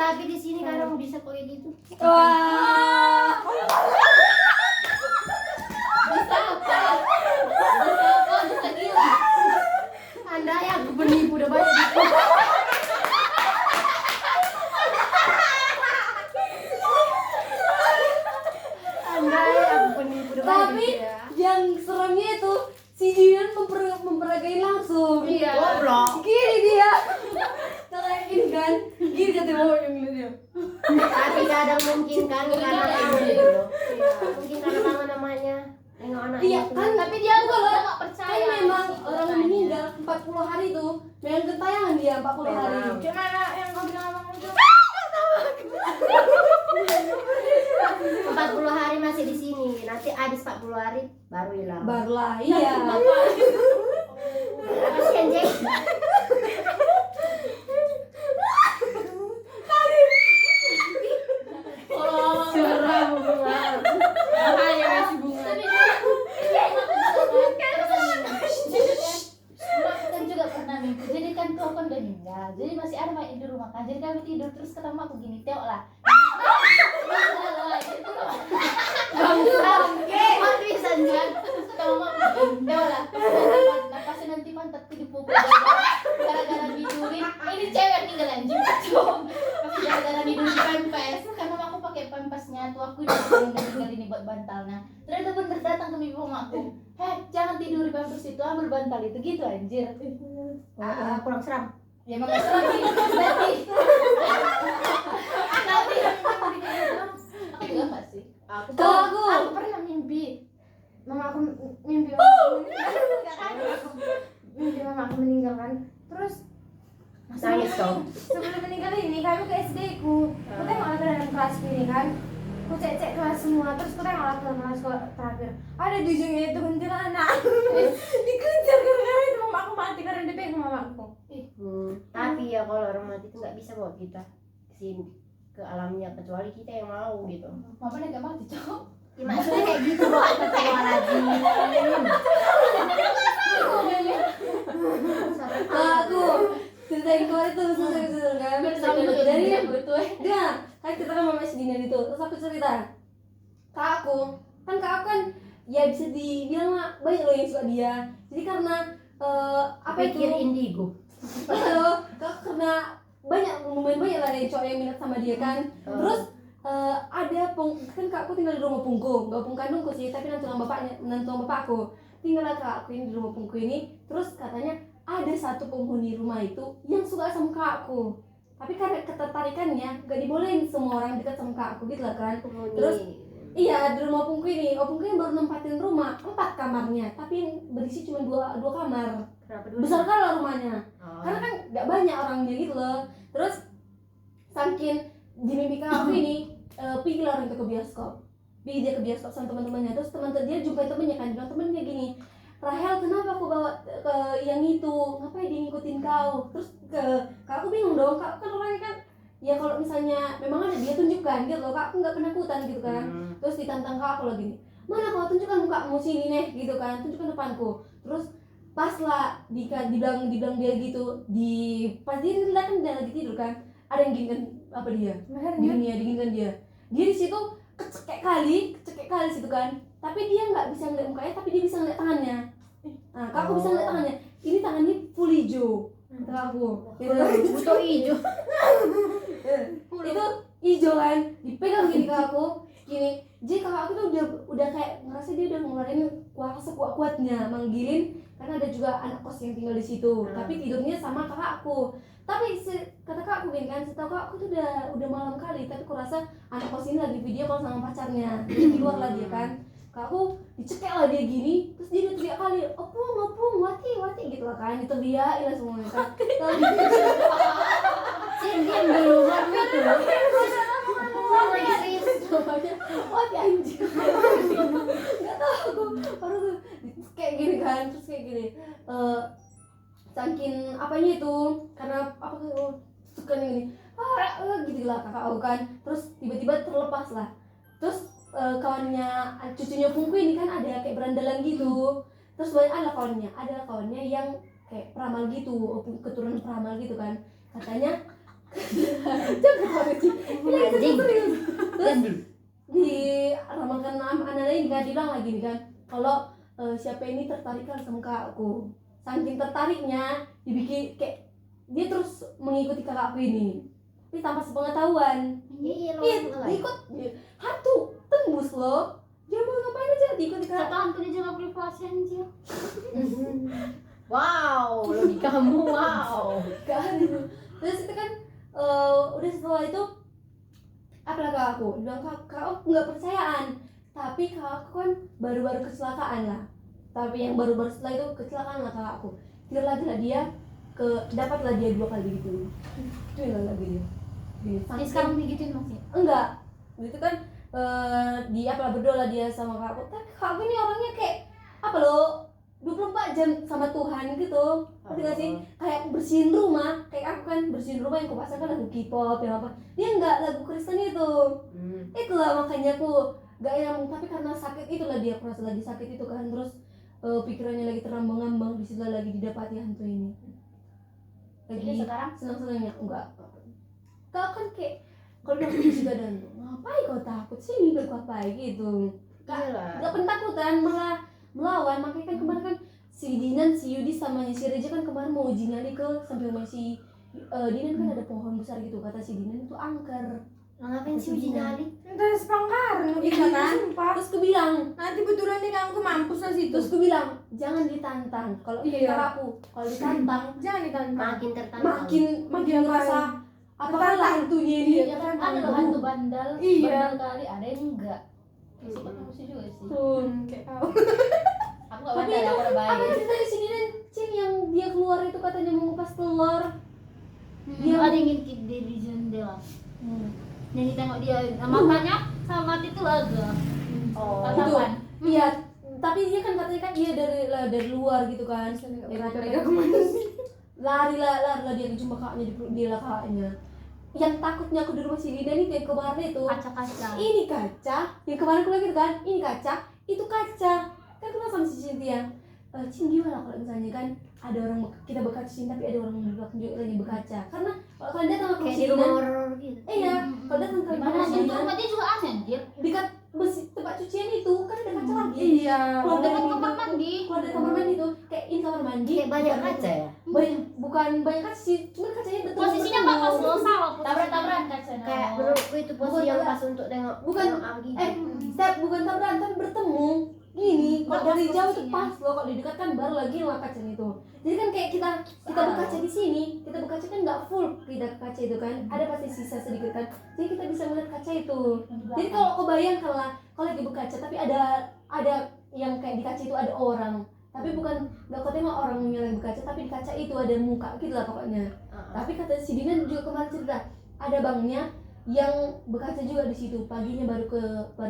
Tapi di sini kadang bisa kayak gitu. Wah. Bisa apa? Bisa gila. Anda yang penipu udah banyak. Anda yang penipu udah banyak. Tapi yang seremnya itu si Jian memperagain langsung. Iya. Goblok. Gini dia. Terakhir kan, gini kata mau yang dia. Tapi kadang mungkin kan karena kangen gitu. Iya. Mungkin karena kangen namanya. Nengok anaknya. Iya tuh. kan, Tapi dia nggak percaya. kan memang sih orang katanya. meninggal 40 hari tuh, memang gentayangan dia 40 hari. Memang. Cuma yang kau bilang abang itu. 40 hari masih di sini. Nanti habis 40 hari baru hilang. Barulah, iya. Apa sih anjing? Kalau abang Seram banget. bahaya masih bunga. Kan juga pernah mimpi. Jadi kan tuh kan udah meninggal. Jadi masih ada mak di rumah kan. Jadi kami tidur terus ketemu aku gini, Teo lah. Bangsa. Bisa anjing. Terus ketemu aku gini, Teo lah. Nah pasti nanti pantatku dipukul gara-gara tidurin. Ini cewek tinggal anjing kacau. Pasti gara-gara tidur di pempes. Karena aku pakai pempesnya tuh aku tinggal ini buat bantalnya. Ternyata bener datang ke mimpi mamaku. Heh, jangan tidur di pempes itu, ambil bantal itu gitu anjir. Kurang seram. Ya mama lagi nanti. Aku juga enggak sih. Aku pernah mimpi. Mama aku mimpi mimpi mama aku meninggal kan. Terus nangis dong. Sebelum meninggal ini kami ke SD ku. Aku tengok ke dalam kelas ini kan. Ku cek kelas semua. Terus ku tengok ke kelas terakhir. Ada di ujungnya itu kuntilanak. Dikejar gara-gara itu mama aku mati karena dia pegang mama aku. Tapi ya kalau orang mati itu nggak bisa bawa kita ke sini ke alamnya kecuali kita yang mau gitu. Mama enggak mati, Cok. Ya, maksudnya kayak gitu loh, astagfirullahaladzim. Aku ceritain kemarin tuh susah kan. Dari betul. dia kan kita kan mama si Dina itu. Terus aku cerita kak aku kan ya bisa dibilang lah banyak loh yang suka dia. Jadi karena apa itu? Pikir indigo. Karena banyak lah dari cowok yang minat sama dia kan. Terus ada kan kakakku tinggal di rumah pungku, gak pung kandungku sih, tapi nanti bapakku tinggal kakakku ini di rumah pungku ini. Terus katanya ada satu penghuni rumah itu yang suka sama kakakku, tapi karena ketertarikannya gak dibolehin semua orang dekat sama kakakku gitu lah kan. Terus iya di rumah pungku ini, pungku yang baru nempatin rumah 4 kamarnya, tapi yang berisi cuma dua kamar. Besar kali rumahnya, karena kan gak banyak orangnya gitu loh. Terus saking di mimpi kakakku ini pergi lah orang itu ke bioskop, dia ke bioskop sama teman-temannya. Terus teman dia jumpai temennya kan, bilang temennya gini, Rahel kenapa aku bawa ke yang itu, ngapain dia ngikutin kau? Terus kakakku bingung dong, kakak kan orangnya kan ya kalau misalnya memang ada dia tunjukkan gitu loh, kakakku nggak penakutan gitu kan. Terus ditantang kakakku lagi nih, mana kau tunjukkan mukamu sini nih gitu kan, tunjukkan depanku. Terus pas lah dibilang dia gitu, pas dia kan dia lagi tidur kan, ada yang gini kan apa dia dinginkan dia di situ kecekek kali situ kan, tapi dia nggak bisa ngeliat mukanya, tapi dia bisa ngeliat tangannya. Nah kakakku bisa ngeliat tangannya, ini tangannya full hijau kata aku butuh hijau. itu hijau kan, dipegang gini kakakku gini. Jadi kakakku tuh udah kayak ngerasa dia udah ngeluarin kuat-kuatnya manggilin, karena ada juga anak kos yang tinggal di situ, tapi tidurnya sama kakakku. Tapi kata kakakku gini kan, setahu kakakku tuh udah malam kali, tapi aku rasa anak kos ini lagi video call sama pacarnya, jadi di luar lah dia kan. Kakakku dicekek lah dia gini, terus dia teriak kali, opung mati gitu lah kan, diteriakin lah semuanya kan. Diam dulu baru itu. Mati anjing. Nggak tahu aku, baru tuh kayak gini kan, terus kayak gini. Saking apanya itu, karena apa suka gini gitu lah kakak aku kan. Terus tiba-tiba terlepas lah. Terus kawannya cucunya Pungku ini kan ada kayak berandalan gitu. Terus ada kawannya yang kayak peramal gitu, keturunan peramal gitu kan. Katanya Jangan banget sih. Ini Anjing. serius. Terus diramalkan anak lain kan, dibilang lagi nih kan, kalau siapa ini tertarik kan sama kakakku. Saking tertariknya dibikin kayak dia terus mengikuti kakakku ini tanpa sepengetahuan. Iya, Ikut hantu tembus loh. Dia mau ngapain aja diikut kakak. Satu hantu dijaga privasi anjir. Wow, logikamu wow. Kan. Terus itu kan udah setelah itu apa kakakku bilang kakak nggak percayaan, tapi kakakku kan baru-baru kecelakaan lah. Tapi yang baru-baru setelah itu kecelakaan lah kakakku. Lagi lah dia dapatlah dia 2 kali gitu. Itu lagi dia. Jadi sekarang digituin masih. Enggak. Itu kan dia apa berdoa lah dia sama kakakku. Tapi kakakku ini orangnya kayak apa loh? 24 jam sama Tuhan gitu. Ngerti gak sih? Kayak bersihin rumah, kayak aku kan bersihin rumah yang kupasang kan lagu K-pop yang apa. Dia enggak lagu Kristen itu. Itulah makanya aku gak nyambung, tapi karena sakit itulah dia merasa lagi sakit itu kan, terus pikirannya lagi terambang-ambang, disitulah lagi didapati hantu ini. Lagi Jadi sekarang senang-senangnya enggak. Kau kan kayak kalau udah juga dan ngapain kau takut sih berapa gitu. Gak pentakutan malah melawan. Makanya kan kemarin kan si Dinan, si Yudi sama si Reja kan kemarin mau uji nyali ke sampai rumah si Dinan kan ada pohon besar gitu, kata si Dinan itu angker. ngapain sih uji nyali? Terus pangkar Iya kan? sumpah. Terus aku bilang, Nanti betulan nih kamu mampus lah situ. terus aku bilang jangan ditantang. Kalau Iya. aku kalau ditantang Jangan ditantang. Makin tertantang. makin merasa apakah lah hantunya ini. Iya kan ada loh hantu bandel. Iya. Bandel kali ada yang enggak. Sih manusia juga sih. Tuh. Kayak kau. Aku enggak Tapi bandel, itu aku udah apa baik. cerita di sini dan Cin yang dia keluar itu katanya mau ngupas telur. Dia ada yang ngintip dia di jendela. Yang ditengok dia matanya sama mati itu laga. Oh, Tatapan. Iya, tapi dia kan katanya kan dia dari luar gitu kan. Ya kan, lari lah dia jumpa kakaknya dia lah kakaknya. Yang takutnya aku di rumah si Lina nih kayak kemarin itu. Kaca-kaca. Ini kaca, yang kemarin aku lagi kan, ini kaca, itu kaca. Kan aku sama si Cynthia. Cin gimana kalau misalnya kan ada orang kita berkaca Cin, tapi ada orang di belakang juga lagi berkaca. Karena kalau kalian datang ke Kayak di rumah Cina, horor gitu. iya, kalau datang ke Gimana rumah sih? Itu Cina, rumah dia juga aneh anjir. dekat besi tempat cucian itu kan ada kaca lagi. Iya. Kalau Dekat dari kamar mandi. kalau dari kamar mandi itu kayak ini kamar mandi. Kayak banyak bukan kaca ya? bukan banyak kaca sih, cuma kacanya betul. Posisinya nggak pas lo salah. Tabrak-tabrak kacanya. Kayak menurutku itu posisi yang pas untuk tengok Bukan. Agi. Bukan tabrakan tapi bertemu. Gini, kalau Nggak dari pas jauh itu posisinya. pas loh, kalau di dekat kan baru lagi lah kacanya itu. Jadi kan kayak kita berkaca di sini, kita berkaca kan nggak full kita ke kaca itu kan, ada pasti sisa sedikit kan. Jadi kita bisa melihat kaca itu. Jadi kalau kau bayangkan lah, kalau lagi berkaca tapi ada yang kayak di kaca itu ada orang, tapi bukan nggak kau tengok orangnya lagi berkaca, tapi di kaca itu ada muka gitu lah pokoknya. Tapi kata si Dina juga kemarin cerita ada bangnya yang berkaca juga di situ. Paginya baru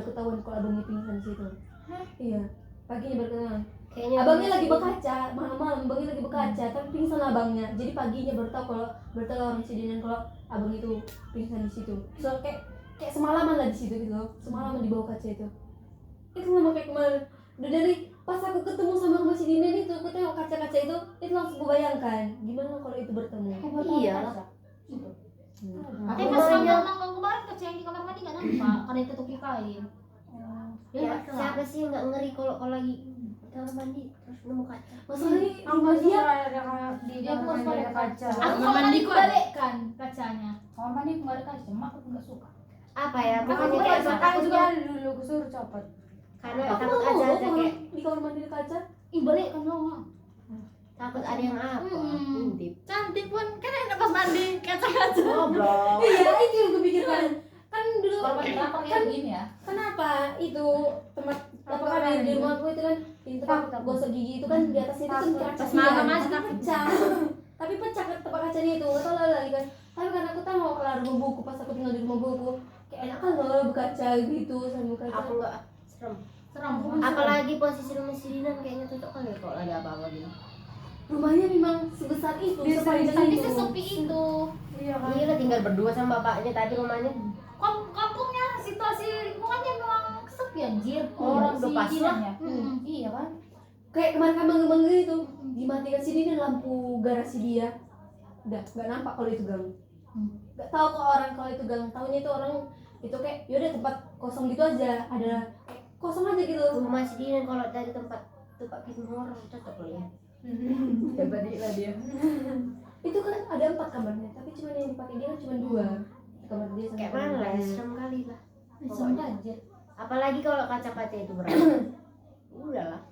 ketahuan kalau abangnya pingsan di situ. Iya, paginya baru ketahuan. Kayaknya Abangnya lagi berkaca, malam-malam abangnya lagi berkaca, tapi pingsan abangnya. Jadi paginya baru tahu orang si Dina kalau abang itu pingsan di situ. So kayak semalaman lah di situ gitu loh. Semalaman di bawah kaca itu. Itu lama kayak kemarin. Udah dari pas aku ketemu sama rumah si Dina itu, aku tengok kaca-kaca itu langsung gue bayangkan gimana kalau itu bertemu. Iya. Tapi pas manggang kemarin kaca yang di kamar mandi nggak nampak, karena itu tutup kain. Ya, siapa sih yang nggak ngeri kalau lagi kamar mandi terus nemu kaca? Masalahnya rumah dia Dia harus pada kaca. Aku Kamar kamar mandi mandi ku balikkan kacanya. Kamar mandi aku nggak ada kaca, cuma aku nggak suka. Apa ya? Aku Pokoknya juga kayak makanya juga takutnya dulu aku suruh copot. karena aku takut mau aja kalau kayak di kamar mandi ada kaca. Ih balikkan loh. takut ada yang apa? Intip. Cantik pun kan enak pas mandi kaca-kaca. Goblok. Iya, itu yang gue pikirkan. Kan dulu Kalau pakai drakor ya begini ya. kenapa itu tempat apa kan di rumahku itu kan pintu gosok gigi itu kan di atasnya itu kan kaca. Pas malam Iya, aja tapi pecah. Tapi pecah kan tempat kacanya itu, nggak tahu lagi kan. Tapi karena aku tahu kalau rumah buku pas aku tinggal di rumah buku, kayak enak kan loh berkaca gitu sama kaca. Aku nggak serem. Serem. Apalagi posisi rumah si Dinan kayaknya cocok kali kalau ada apa-apa gitu. Rumahnya memang sebesar itu, Bisa sepanjang Tapi itu. sesepi itu. Iya kan. Iya lah tinggal berdua sama bapaknya tadi rumahnya. Kampungnya situasi lingkungannya memang sepi anjir. Orang udah pas lah. ya. Iya kan. Kayak kemarin bangga itu dimatikan sini dan lampu garasi dia udah nggak nampak kalau itu gang Gak tahu kok orang kalau itu galang, tahunya itu orang itu kayak yaudah tempat kosong gitu aja, ada kosong aja gitu. Rumah Sidin kalau dari tempat film horor cocok loh ya. Hebat lah dia. Itu kan ada 4 kamarnya, tapi cuma yang dipakai dia kan cuma 2 kamar dia sama Kayak kamar mana lah, dia. serem kali lah. Serem banget. Apalagi kalau kaca-kaca itu berat. Udahlah.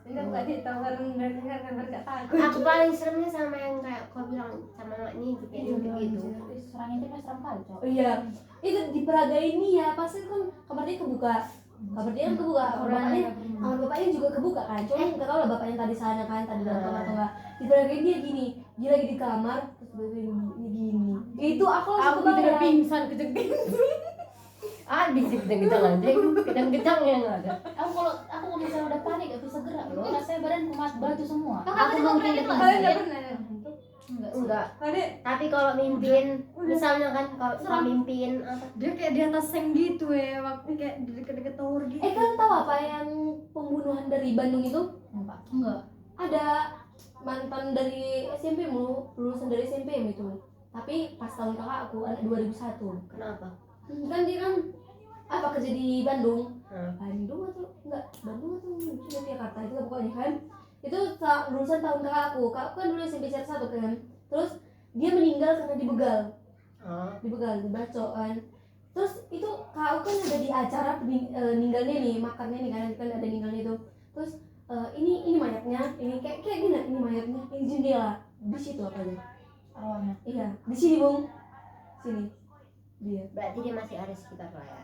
Enggak buka ditawar dan gambar gak takut. Aku paling seremnya sama yang kayak kau bilang sama maknya itu kayak gitu. Serang itu kan serem kali, Cok. Oh iya, itu di Praga ini ya pasti kan kamar dia kebuka. Kamar dia kan kebuka, kamar bapaknya juga kebuka kan. Cuma nggak tahu lah bapaknya tadi sana kan, tadi dalam kamar atau enggak. Di Praga ini dia gini, dia lagi di kamar terus bapaknya gini. Itu aku langsung Aku tidak kebayang. pingsan kejepit. Habis kita anjing, gedang-gedang yang ada. Aku kalau misalnya udah panik gak bisa gerak loh. Rasanya badan kumat batu semua. Aku mungkin lebih Kalian enggak pernah? Enggak sih. enggak. Tadi Tapi kalau mimpin, misalnya kan kalau mimpin apa? dia kayak di atas seng gitu ya, waktu kayak di dekat-dekat tower gitu. Kalian tahu apa yang pembunuhan dari Bandung itu? Enggak. Ada mantan dari SMP mu, lulusan dari SMP mu itu. Tapi pas tahun kakak aku anak 2001. Kenapa? Kan dia kan apa kerja di Bandung. Hmm. Bandung atau Yogyakarta itu pokoknya kan. Itu lulusan tahun kakak aku kan dulu SMP 1 kan. Terus dia meninggal karena dibegal. Dibegal, dibacok kan. Terus itu kakak aku kan ada di acara meninggalnya nih, makannya nih kan ada meninggalnya itu. Terus ini mayatnya, ini kayak gini, ini mayatnya, ini jendela. Di situ apanya? Arwahnya. Iya, di sini, Bung. Sini. Dia. Berarti dia masih ada sekitar lah ya.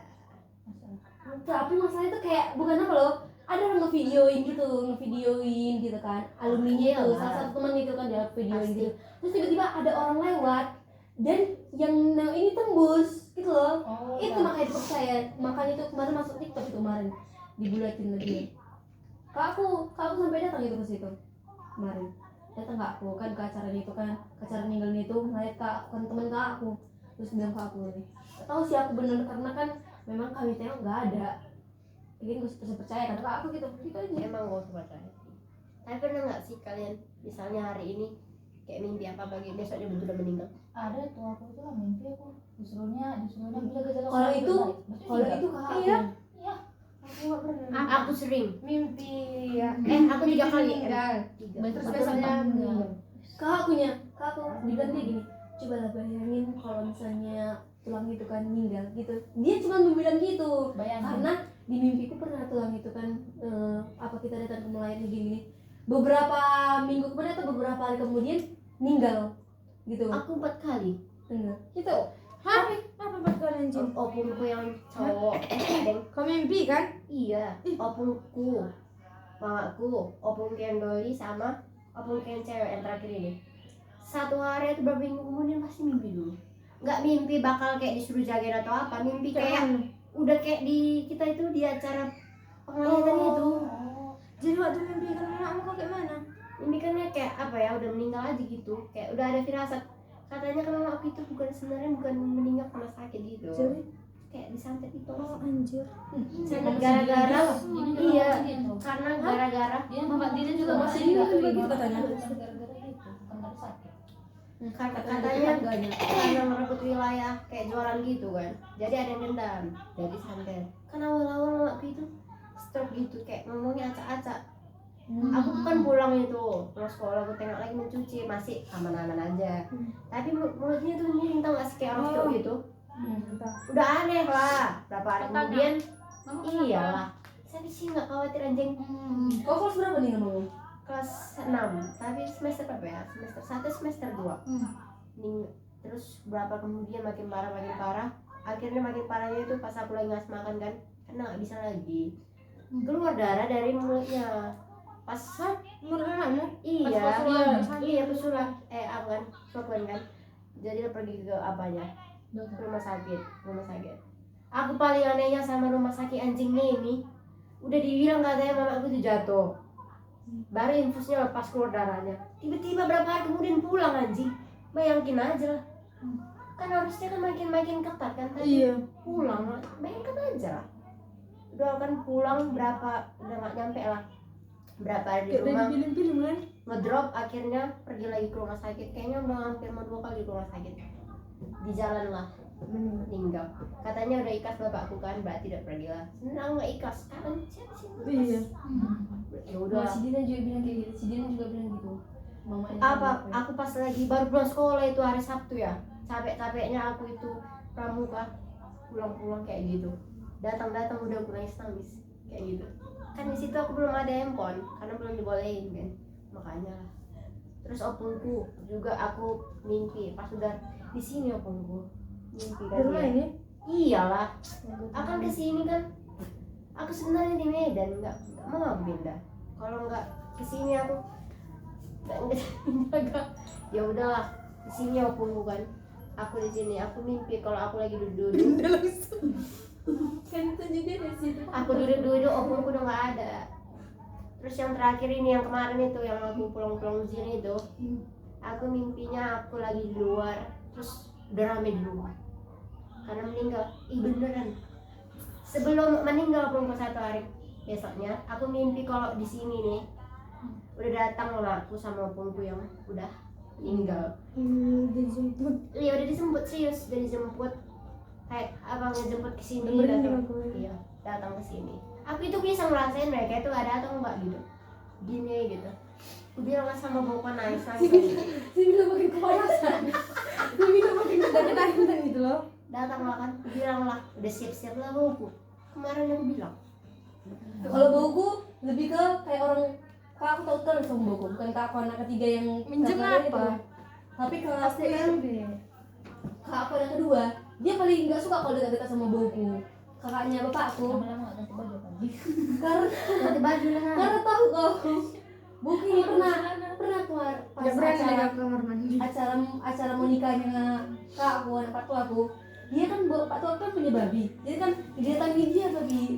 Tapi masalah itu kayak bukan apa loh, ada orang ngevideoin gitu kan, alumninya itu, salah satu teman itu kan dia videoin gitu. Terus tiba-tiba ada orang lewat dan yang ini tembus gitu loh. Oh, Itu makanya dipercaya, makanya itu kemarin masuk TikTok itu kemarin dibulatin lagi. Kak aku sampai datang itu ke situ kemarin. Datang kak aku kan ke acaranya itu kan, ke acara meninggalnya itu ngeliat kak kan teman kak aku. Terus bilang ke aku nih, gak tahu sih aku bener karena kan memang kami tengok nggak ada. Jadi gue bisa percaya kan kak aku gitu aja. Emang gak usah percaya sih. Tapi pernah nggak sih kalian misalnya hari ini kayak mimpi apa pagi besoknya betul udah meninggal? Ada tuh aku itu lah mimpi aku disuruhnya bila gejala. Kalau itu kakak aku. Iya. Aku nggak pernah. Aku sering. Mimpi ya. Aku 3 kali. meninggal. Terus besoknya meninggal. Kakak aku dibilang dia gini, cobalah bayangin kalau misalnya tulang itu kan meninggal gitu. Dia cuma bilang gitu. Bayangin. Karena di mimpiku pernah tulang itu kan apa kita datang ke melayani gini. Beberapa minggu kemudian atau beberapa hari kemudian meninggal gitu. Aku 4 kali. Enggak. Gitu. Hah? Apa buat kalian anjing? Opungku yang cowok. Deng. Kau mimpi kan? Iya, opungku, mamaku, opung yang doi sama opung yang cewek yang terakhir ini. Satu hari atau beberapa minggu kemudian pasti mimpi dulu. Nggak mimpi bakal kayak disuruh jagain atau apa, mimpi kayak udah kayak di kita itu di acara pengajian itu. Jadi waktu mimpi kan anakmu kau kayak mana? Mimpi kan kayak apa ya, udah meninggal aja gitu, kayak udah ada firasat. Katanya kan mamaku itu sebenarnya bukan meninggal karena sakit gitu. Jadi Kayak disantet itu. anjir. Santet gara-gara iya, Gitu. karena gara-gara Dia bapak dia juga Masih masih juga gitu katanya. gara-gara gitu, bukan dari sakit. katanya karena merebut wilayah kayak jualan gitu kan, jadi ada yang dendam, jadi santet. Kan awal-awal waktu itu stroke gitu, kayak ngomongnya acak-acak. Aku kan pulang sekolah, aku tengok lagi mencuci masih aman-aman aja, tapi mulutnya tuh miring, tau gak sih kayak orang stroke gitu. Udah aneh lah, berapa hari kemudian iyalah. Saya sih nggak khawatir anjing. Kau kelas berapa nih kamu? Kelas 6, tapi semester berapa ya? Semester 1, semester 2. Terus berapa kemudian makin parah. Akhirnya makin parahnya itu pas aku lagi ngasih makan kan, karena nggak bisa lagi. Keluar darah dari mulutnya. Pas Menurut anakmu? iya pesulap, apa kan, suapan kan. Jadi dia pergi ke apanya? Rumah sakit. Aku paling anehnya sama rumah sakit anjingnya ini, udah dibilang katanya mamaku tuh jatuh, baru infusnya lepas keluar darahnya, tiba-tiba berapa hari kemudian pulang anjing. Bayangin aja lah, kan harusnya kan makin ketat kan tadi. Pulang lah, bayangkan aja lah. Udah kan pulang berapa, udah gak nyampe lah berapa hari di Kayak rumah, dari film-film kan. ngedrop, akhirnya pergi lagi ke rumah sakit. Kayaknya udah hampir mau 2 kali ke rumah sakit. Di jalan lah meninggal. Katanya udah ikhlas bapakku kan, berarti udah pergi lah. Sebenarnya nggak ikhlas kan? Iya. Ya Nah, udah. si Dina juga bilang kayak gitu. Si Dina juga bilang gitu. Mamanya Apa? bilang, Aku pas lagi baru pulang sekolah itu hari Sabtu ya. Capek-capeknya aku itu pramuka pulang-pulang kayak gitu. Datang-datang udah aku nangis kayak gitu. Kan di situ aku belum ada handphone karena belum dibolehin kan. Makanya lah. Terus opungku juga aku mimpi pas udah di sini opungku mimpi Di kan rumah dia. ini? Iyalah, akan ke sini kan. Aku sebenarnya di Medan nggak mau pindah. Kalau nggak ke sini aku nggak jaga. Ya udahlah, di sini opungku kan. Aku di sini, aku mimpi kalau aku lagi duduk-duduk. kan itu juga dari situ. Aku duduk-duduk, opungku udah nggak ada. Terus yang terakhir ini yang kemarin itu yang aku pulang-pulang ujian itu, aku mimpinya aku lagi di luar, terus udah rame di rumah karena meninggal. Beneran. Sebelum meninggal opungku 1 hari besoknya, aku mimpi kalau di sini nih udah datang aku sama opungku yang udah meninggal. Dijemput. Iya udah disebut serius, udah dijemput. Kayak abangnya jemput ke sini Dengerin datang. aku. Iya, datang ke sini. Aku itu bisa ngerasain mereka itu ada atau enggak gitu. Gini gitu. Aku bilang sama bapak nangis. Si bilang makin kepanasan. Si bilang makin ketakutan gitu loh. Datang lah kan, aku bilang lah udah siap-siap lah bauku. Kemarin aku bilang. Kalau bauku lebih ke kayak orang kak aku tahu kan sama bauku, bukan kak aku anak ketiga yang Minjem kakaknya apa? itu. Tapi kalau aku kak aku anak kedua, dia paling nggak suka kalau dekat-dekat sama bauku. Kakaknya bapakku, Lama-lama nggak ganti baju lagi. karena Ganti baju lah. karena tahu kau bauku ini pernah keluar pas Nggak berani lagi acara aku kamar mandi. acara mau nikahnya kak aku anak pak tua aku. Dia kan pak tua kan punya babi, jadi kan didatangi dia babi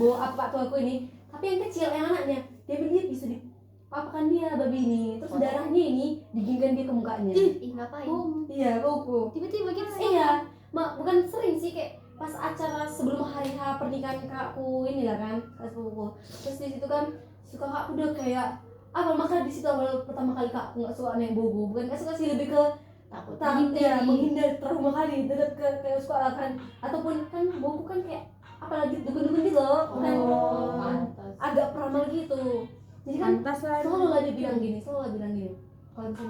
bawa apa pak tua aku ini, tapi yang kecil yang anaknya dia bisa dipapakan dia babi ini, terus darahnya ini digingkan dia ke mukanya. Ih ngapain? Iya bauku. Tiba-tiba gitu Iya, bukan sering sih, kayak pas acara sebelum hari H pernikahan kakakku inilah kan, kakak sepupuku. Terus di situ kan suka kakakku udah kayak apa, maka di situ awal pertama kali kakakku nggak suka naik bau, bukan nggak suka sih, lebih ke Takut. ya menghindar trauma kali dekat ke kayak suka lah kan, ataupun kan bauku kan kayak apalagi dukun-dukun gitu loh, kan Pantas. agak peramal gitu. Jadi kan Pantas lah. selalu lah dia bilang gini, kalau misalnya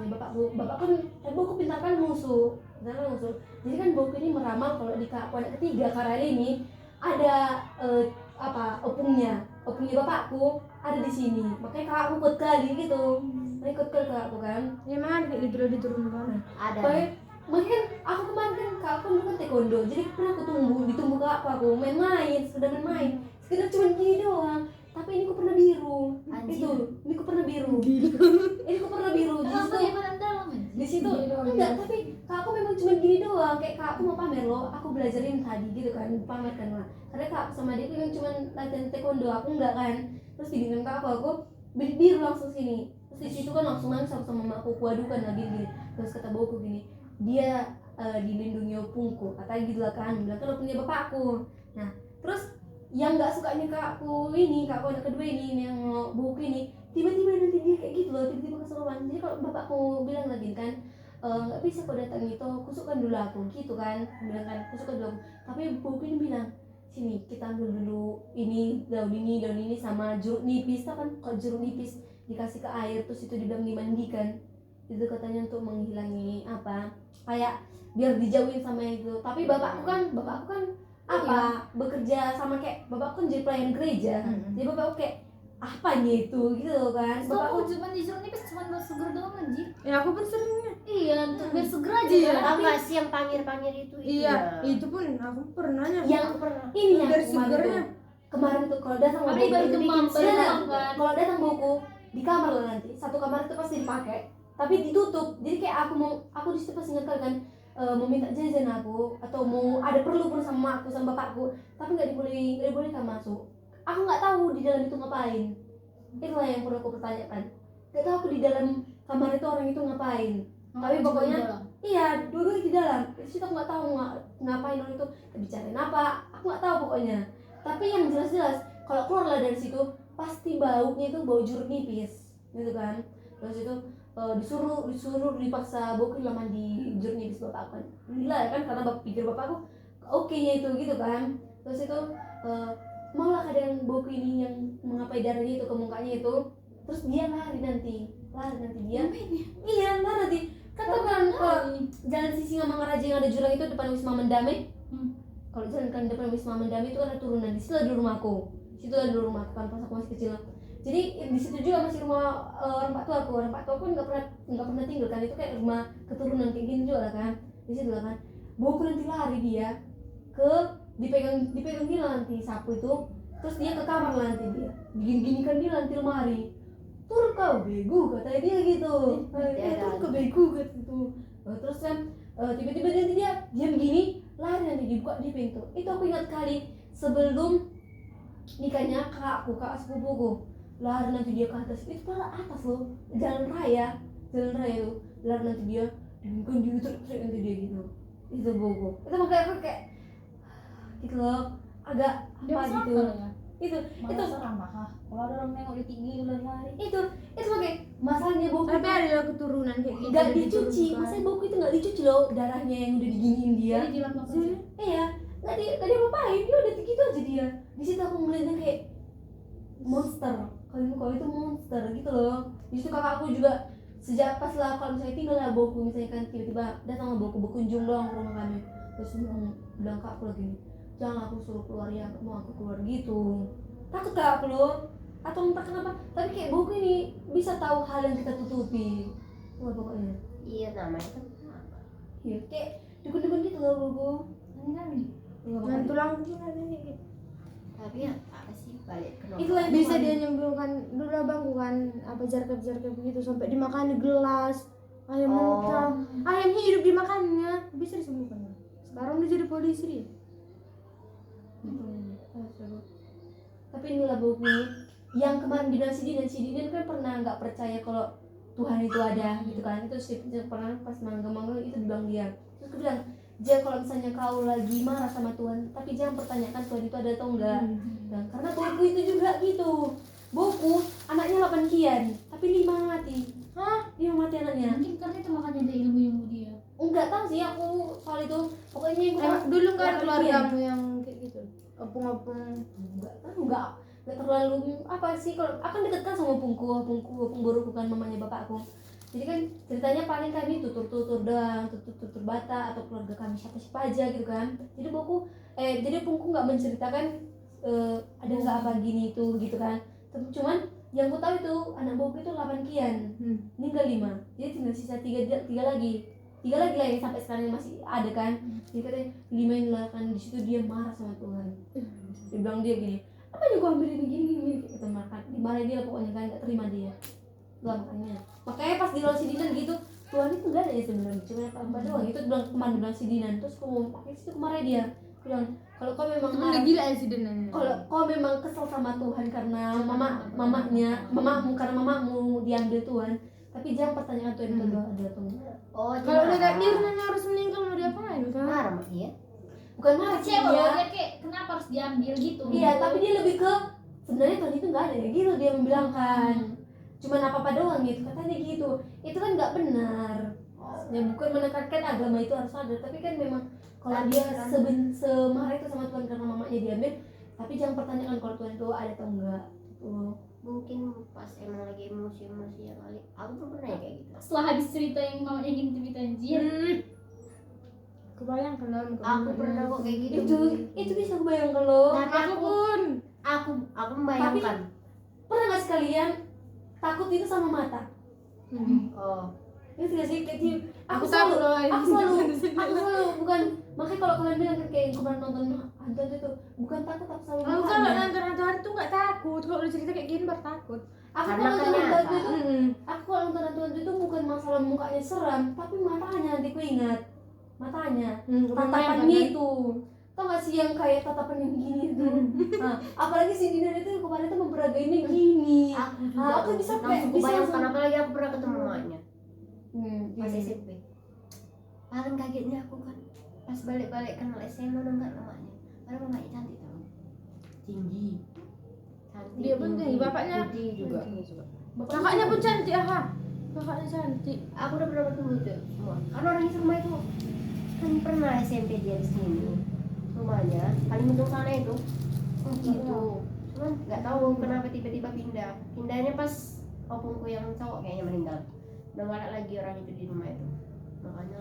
bapak kan bauku pintar kan musuh. Jadi kan bauku ini meramal kalau di kakak anak ketiga karena ini ada opungnya bapakku ada di sini, makanya kakakku kuat kali gitu. Ikut ke kakakku kan. Ya mana kayak gitu loh diturunkan. Ada. Makanya kan aku kemarin kan kakakku dulu kan taekwondo, jadi pernah aku ditunggu kakakku, aku main-main, sekedar cuma gini doang. Tapi ini kok pernah biru. Anjir. Ini kok pernah biru. Ini kok pernah biru. Di Kenapa situ, dia pada dalam ya? di situ enggak, tapi kakakku memang cuma gini doang. Kayak kakakku mau pamer loh, aku belajarin tadi gitu kan, pamerkan lah. Karena kakak sama adikku yang cuma latihan taekwondo, aku enggak kan. Terus diginiin kakakku, aku biru langsung sini. Terus di situ kan langsung nangis sama mamaku, kuadukan lagi gini. Terus kata bauku gini, dia dilindungi opungku, katanya gitu lah kan. Bilang kan punya bapakku. Nah, terus yang nggak sukanya kakakku anak kedua ini yang buku ini, tiba-tiba nanti dia kayak gitu loh, tiba-tiba keseruan. Jadi kalau bapakku bilang lagi kan, nggak bisa kau datang itu, kusukkan dulu aku gitu kan, bilang kan kusukkan dulu aku. Tapi buku ini bilang, sini kita ambil dulu ini daun ini sama jeruk nipis. Tahu kan kalau jeruk nipis dikasih ke air terus itu dibilang dimandikan, itu katanya untuk menghilangi apa, kayak biar dijauhin sama itu. Tapi bapakku kan bekerja sama kayak bapakku kan jadi pelayan gereja. Jadi bapakku kayak apanya itu gitu loh kan. Bapakku Bapakku cuma di jeruk nipis cuma buat seger doang anjir. Ya aku pun seringnya. Iya, untuk biar seger aja. Iya. kan? Tahu nggak sih yang pangir-pangir itu? Iya, itu pun aku pernahnya. yang pernah. ini yang Dari kemarin segernya. tuh. Kemarin tuh kalau datang Tapi bauku baru itu demam, bikin baru siaran. demam kan. Kalau datang bauku di kamar lah nanti. Satu kamar itu pasti dipakai, tapi ditutup. Jadi kayak aku di situ pasti ngekal kan, mau minta jajan aku atau mau ada perlu pun sama aku sama bapakku, tapi nggak dibolehkan masuk. Aku nggak tahu di dalam itu ngapain. Itulah yang perlu aku pertanyakan. Nggak tahu aku di dalam kamar itu orang itu ngapain. Tapi pokoknya iya, dulu di dalam. Di situ aku nggak tahu ngapain orang itu, bicarain apa. Aku nggak tahu pokoknya. Tapi yang jelas-jelas kalau keluar lah dari situ, pasti baunya itu bau jeruk nipis gitu kan. Terus itu disuruh dipaksa bauku lama di jeruk nipis bapak kan. Gila ya kan, karena pikir bapakku oke-nya itu gitu kan. Terus itu maulah kadang bauku ini yang mengapai darahnya itu ke mukanya itu. Terus dia lari nanti dia iya lari nanti kata kan jalan Sisingamangaraja yang ada jurang itu depan Wisma Mendame. Kalau jalan kan depan Wisma Mendame itu ada turunan, di situ ada rumahku, kan pas aku masih kecil. Jadi di situ juga masih rumah orang Pak tua aku nggak pernah tinggal kan, itu kayak rumah keturunan kayak gini juga lah kan, di situ lah kan. Bauku nanti lari dia ke dipegang dia nanti sapu itu, terus dia ke kamar lah nanti dia gini kan dia nanti lemari. Turun kau bego kata dia gitu. Turun ke bego kata gitu. Terus kan tiba-tiba nanti dia diam gini, lari nanti dibuka di pintu. Itu aku ingat kali sebelum nikahnya kakak sepupuku. Lari nanti dia ke atas, itu pada atas loh, jalan raya itu. Lari nanti dia kan dia teriak nanti dia gitu. Itu bogo. Itu makanya aku kayak gitu loh, agak Dia apa gitu. ya. Itu Seram lah. Kalau ada orang nengok di tinggi lari. itu makanya masalahnya bogo Tapi ada keturunan kayak gitu. nggak dicuci, masalahnya bogo itu nggak dicuci loh, darahnya yang udah diginiin dia. Jadi jilat langsung. Iya, nggak dia ngapain, dia udah gitu aja dia. Di situ aku ngeliatnya kayak monster, kalau itu monster gitu loh. Di situ kakakku juga sejak pas lah kalau misalnya tinggal lah boku, misalnya kan tiba-tiba datang lah boku berkunjung doang ke rumah kami, terus bilang kak aku lagi jangan aku suruh keluar ya, mau aku keluar gitu. Takut kak aku loh, atau entah kenapa, tapi kayak boku ini bisa tahu hal yang kita tutupi. Wah pokoknya Iya namanya kan. iya kayak dukun-dukun gitu loh boku. Dan tulang juga ada nih gitu. Tapi ya apa sih balik ke Itu yang Bisa dia nyembuhkan dulu bangku kan apa jarkep begitu sampai dimakan di gelas ayam mentah, ayam hidup dimakannya bisa disembuhkan. Sekarang dia jadi polisi dia. Tapi inilah boku yang kemarin bilang si Dinan kan pernah nggak percaya kalau Tuhan itu ada gitu kan. Itu sih pernah pas mangga itu bilang dia. Terus aku bilang, jangan kalau misalnya kau lagi marah sama Tuhan, tapi jangan pertanyakan Tuhan itu ada atau enggak. Dan karena boku itu juga gitu. Boku anaknya 8 kian, tapi 5 mati. 5 mati anaknya. Mungkin karena itu makanya ada ilmu dia. Enggak tahu sih aku soal itu. Pokoknya yang Dulu nggak ada 8 keluargamu kian. yang kayak gitu. Opung-opung. Enggak terlalu apa sih, kalau akan deket kan sama opung baru bukan mamanya bapakku. Jadi kan ceritanya paling kami tutur doang, tutur bata atau keluarga kami siapa aja gitu kan. Jadi jadi opungku nggak menceritakan ada nggak apa gini itu gitu kan. Cuman yang ku tahu itu anak boku itu 8 kian, meninggal 5, jadi tinggal sisa 3 lagi lah yang sampai sekarang masih ada kan. Jadi katanya 5 yang kan di situ dia marah sama Tuhan. Dia bilang dia gini, apa yang gua ambil ini gini kita makan, dimarahin dia pokoknya kan, nggak terima dia. Tuhan makanya pas di si Dinan gitu, Tuhan itu nggak ada ya sebenarnya, cuma apa doang. Itu bilang si Dinan, terus aku mau pakai situ kemarin dia bilang kalau kau memang Udah gila ya si Denan. kalau kau memang kesel sama Tuhan karena mamamu diambil Tuhan, tapi jangan pertanyakan Tuhan itu ada atau enggak. Kalau udah takdir harus meninggal mau diapain kan? marah iya. Bukan marah sih Kecewa dia. dia kayak kenapa harus diambil gitu. Iya, tapi dia lebih ke sebenarnya Tuhan itu nggak ada ya gitu dia membilangkan. Cuman apa doang gitu katanya gitu. Itu kan nggak benar. Ya bukan menekankan agama itu harus ada, tapi kan memang kalau dia semarah itu sama Tuhan karena mamanya diambil, tapi jangan pertanyakan kalau Tuhan itu ada atau enggak. Mungkin pas emang lagi emosi ya kali. Aku tuh pernah ya kayak gitu. Setelah habis cerita yang mamanya ingin cerita anjir. Kebayang kan dalam Aku pernah kok kayak gitu. Itu bisa kebayangkan loh. Tapi aku membayangkan. Pernah nggak sekalian takut itu sama mata? Oh, Itu nggak sih kayak gitu. Aku takut loh. Aku selalu bukan, makanya kalau kalian bilang kan kayak yang kemarin nonton hantu itu bukan takut, aku selalu Aku mukanya. kalau nonton hantu tuh nggak takut. Kalau udah cerita kayak gini baru takut. Aku Karena kalau nonton kan hantu nyata. itu, aku kalau nonton hantu itu bukan masalah mukanya seram, tapi matanya nanti ku ingat matanya, tatapannya itu. Tau gak sih yang kayak tatapan yang gini itu? Nah, apalagi si Dinan itu kemarin tuh memperagainnya gini. aku aku bisa langsung bisa kebayangkan, langsung- apalagi aku pernah ketemu mamanya pas gini. SMP. Paling kagetnya aku kan pas balik kenal SMA enggak namanya. Padahal mamanya cantik tau, tinggi, Cantik, Dia pun tinggi, bapaknya putih juga. kakaknya pun cantik kakaknya cantik. Aku udah pernah bertemu tuh semua. Karena orang di rumah itu kan pernah SMP dia di sini. Rumahnya paling ujung sana itu. Gitu. Cuman nggak tahu kenapa tiba-tiba pindah. Pindahnya pas opungku yang cowok kayaknya meninggal. Udah nggak ada lagi orang itu di rumah itu. Makanya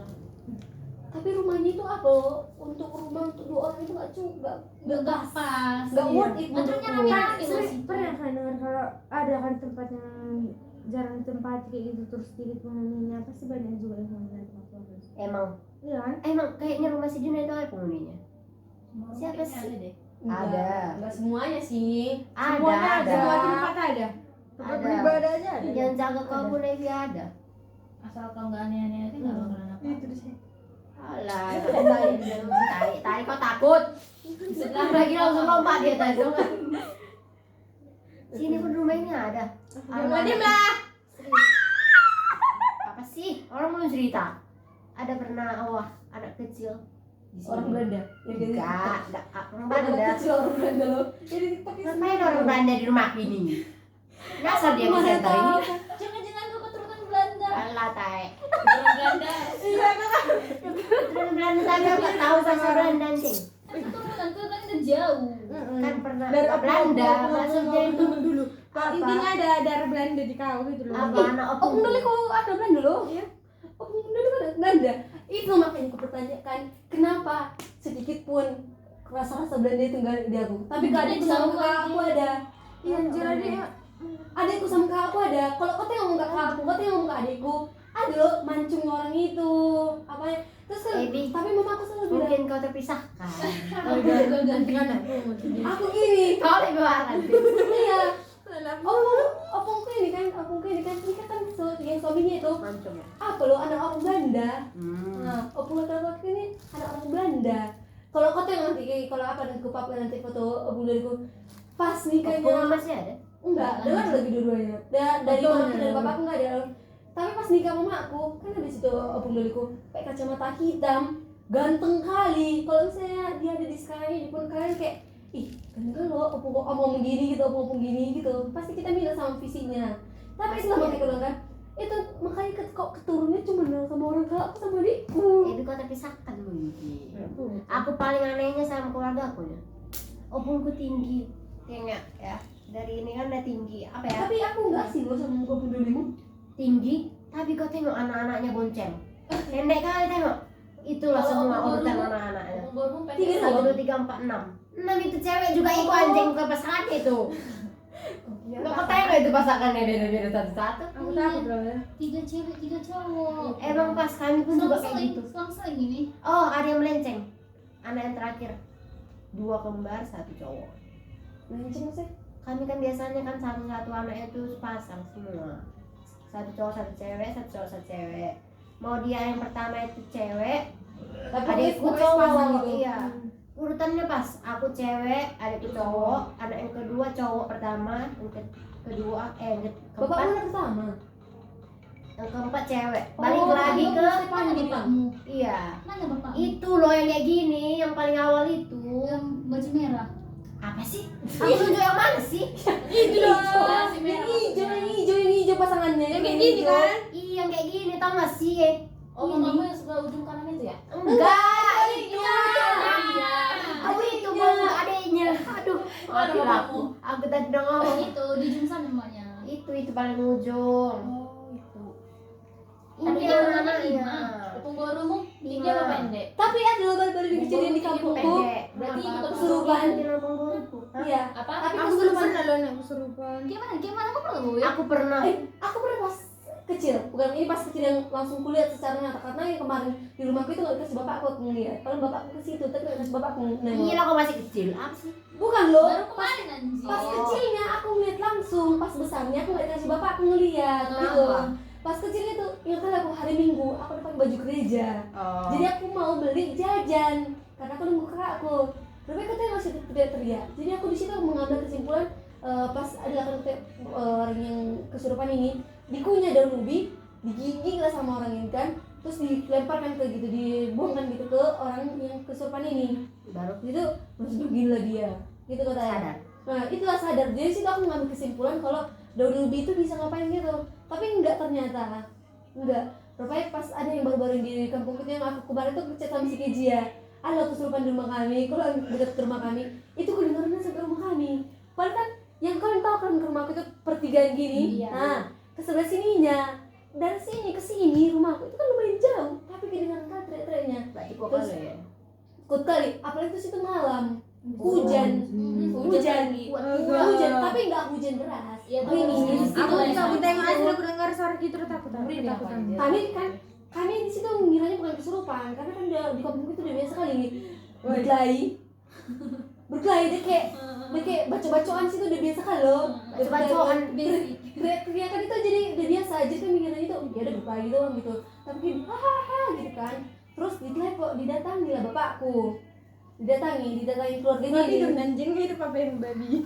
Tapi rumahnya itu apa? Untuk rumah untuk 2 orang itu nggak cukup, Nggak pas. nggak Iya. worth it Makanya menurutku. rame-rame. Pernah kan dengar kalau ada kan tempat yang jarang tempat kayak gitu terus sedikit penghuninya pasti banyak juga yang penghuni tempat terus. Iya kan? emang kayaknya rumah si Juna itu ada penghuninya. Siapa Kayaknya sih? ada deh. Ada. Nggak semuanya sih. Semuanya Ada. semua tempat ada. Tempat Ada. beribadah aja ada. Yang jaga kau Levi ada. Asal kau nggak aneh-aneh aja nggak bakalan apa. Itu sih. Alah, tarik kau takut. Setelah lagi langsung lompat dia tadi. Sini pun rumah ini ada. Diam lah. Apa sih? Orang mau cerita. Ada pernah anak kecil di sini. Orang Belanda yang dari Enggak, orang Belanda Belanda. kecil, orang Belanda loh. Jadi TikTok itu Ngapain orang Belanda di rumah ini? Ngasal dia ke Mana center tahu. ini. Jangan-jangan kau keturunan Belanda. Alah, tai. Keturunan Belanda. Keturunan Belanda tapi aku nggak tahu bahasa Belanda anjing. Keturunan udah jauh. Kan pernah Dari ke Belanda maksudnya itu dulu. Apa? Intinya ada darah Belanda di kau gitu loh. apa anak Opung opung dulu kok ada Belanda loh. Iya. Opung dulu ada Belanda. Itu makanya aku pertanyakan kenapa sedikit pun rasa-rasa Belanda itu nggak di aku. Tapi kalau adikku sama kakak aku ada. Iya anjir adiknya. Adikku sama kakak aku ada. Kalau kau tengok ngomong ke kakak aku, kau tengok ngomong ke adikku, ada loh mancungnya orang itu. Apa ya? Terus kan, Ebi. tapi mama aku selalu bilang, mungkin kau terpisahkan. Gue ganti anak. aku gini. Kau lebih waras. Iya. Opungku ini kan nikah kan yang suaminya itu. Mancung ya. Apa lo anak orang Belanda? Hmm. Nah, opung laki-laki ini anak orang Belanda. Kalau kau tengok nanti, kalau apa nanti papa nanti foto opung dariku pas Opung nikahnya masih ada? enggak, dengar lagi dua-duanya. Dari mama dari bapakku enggak ada. Tapi pas nikah mama aku, kan ada situ opung dariku pakai kacamata hitam, ganteng kali. Kalau misalnya dia ada di sekarang ini pun kalian kayak ih, ganteng lo, opung omong gini gitu, opung gini gitu. Pasti kita minat sama fisiknya. Tapi selama mereka bilang kan, itu makanya kok keturunnya cuma sama orang tua aku sama adikku. Ebi kau terpisahkan mungkin. Aku paling anehnya sama keluarga aku ya. Opungku tinggi, tengok ya. Dari ini kan udah tinggi, apa ya? Tapi aku enggak sih lo sama opung darimu. Tinggi, tapi kau tengok anak-anaknya bonceng. Pendek kali tengok. Itulah semua urutan anak-anaknya. Opung baru Tiga, pendek. 1, 2, 3, 4, 6. 6 itu cewek juga ikut anjing ke pasangannya itu. Nggak kau tengok itu pasangannya beda-beda satu-satu. Aku takut loh ya. 3 cewek 3 cowok. Emang pas kami pun juga kayak gitu. Selang-seling ini. Oh, ada yang melenceng. Anak yang terakhir 2 kembar, 1 cowok. Mancing sih. Kami kan biasanya kan satu-satu anaknya tuh sepasang semua. 1 cowok 1 cewek, 1 cowok 1 cewek. Mau dia yang pertama itu cewek, Tapi adikku pokoknya sepasang cowok. gitu. Iya. Urutannya pas. Aku cewek, adikku cowok, anak yang kedua cowok pertama, yang kedua yang Bapak keempat, mana pertama? yang keempat cewek. Balik Oh, lagi iya, ke Mana bapakmu? iya. Mana bapakmu? Itu loh yang kayak gini, yang paling awal itu. Yang baju merah. Apa sih? Aku tunjuk yang mana sih? Itu loh, si yang merah. hijau pasangannya. Yang kayak gini kan? Iya, yang kayak gini tau gak sih? Oh, Ini. mamamu yang sebelah ujung kanan itu ya? Enggak, itu. Iya. Aku itu mau adeknya. Aduh, Mana mati bapakmu? aku tadi udah ngomong. Itu di ujung sana mamanya. Itu paling ujung. Oh, itu. Ini yang yang mana mana ya? Opung barumu tinggi Lima. apa pendek? Tapi ada loh baru-baru di kejadian di kampungku. Pendek. Berarti itu Apa? kesurupan. Di lambung guruku. Hah? Iya. Apa? Tapi Aku kesurupan. pernah loh yang kesurupan. Gimana kamu perlu ya? Aku pernah. Aku pernah pas kecil, bukan ini pas kecil yang langsung kulihat secara nyata karena yang kemarin di rumahku itu nggak dikasih bapakku aku ngeliat. Kalau bapakku ke situ, tapi nggak dikasih bapakku nengok. Iya lah, kau masih kecil. Apa sih? Bukan loh. Baru kemarin anjing. Pas kecilnya aku ngeliat langsung, pas besarnya aku nggak dikasih bapakku ngeliat gitu. Kenapa? Pas kecilnya tuh, ingat kali aku hari Minggu, aku udah pakai baju gereja. Oh. Jadi aku mau beli jajan karena aku nunggu kakakku. Tapi aku tuh masih teriak-teriak. Jadi aku di situ mengambil kesimpulan pas ada orang yang kesurupan ini dikunyah daun ubi, digigit lah sama orang ini kan, terus dilemparkan ke gitu, dibuangkan gitu ke orang yang kesurupan ini. Baru Itu langsung gila dia. Gitu katanya. sadar. Nah itulah sadar, jadi situ aku ngambil kesimpulan kalau Daud Lubi itu bisa ngapain gitu, tapi enggak ternyata, enggak. Rupanya pas ada yang baru-baru di kampung itu yang aku kemarin tuh chat sama si Kejia, ada kesurupan di rumah kami, kalau dekat ke rumah kami, itu kedengarannya sampai rumah kami. Padahal kan yang kalian tahu kan ke rumahku itu pertigaan gini, Iya. nah ke sebelah sininya, dari sini ke sini rumahku itu kan lumayan jauh, tapi kedengaran kan teriak-teriaknya. Berarti kok Terus kali ya. Kut kali, apalagi itu situ malam, hujan, hujan, hujan, tapi nggak hujan deras. Iya, Gerimis. Itu Aku lah bisa yang benteng sama. asli aku dengar suara gitu udah takut. Merinding Takut. apa aja. Kami di situ ngiranya bukan kesurupan, karena kan di kampung itu udah biasa kali berkelahi dia kayak baca-bacaan situ udah biasa kan lo, Baca-bacaan. teriakan itu jadi udah biasa aja kan mikirnya itu ya udah berkelahi doang gitu, tapi kayak hahaha gitu kan. Terus didatangi lah bapakku, didatangi keluarganya Tidur ini, anjing hidup apa yang babi.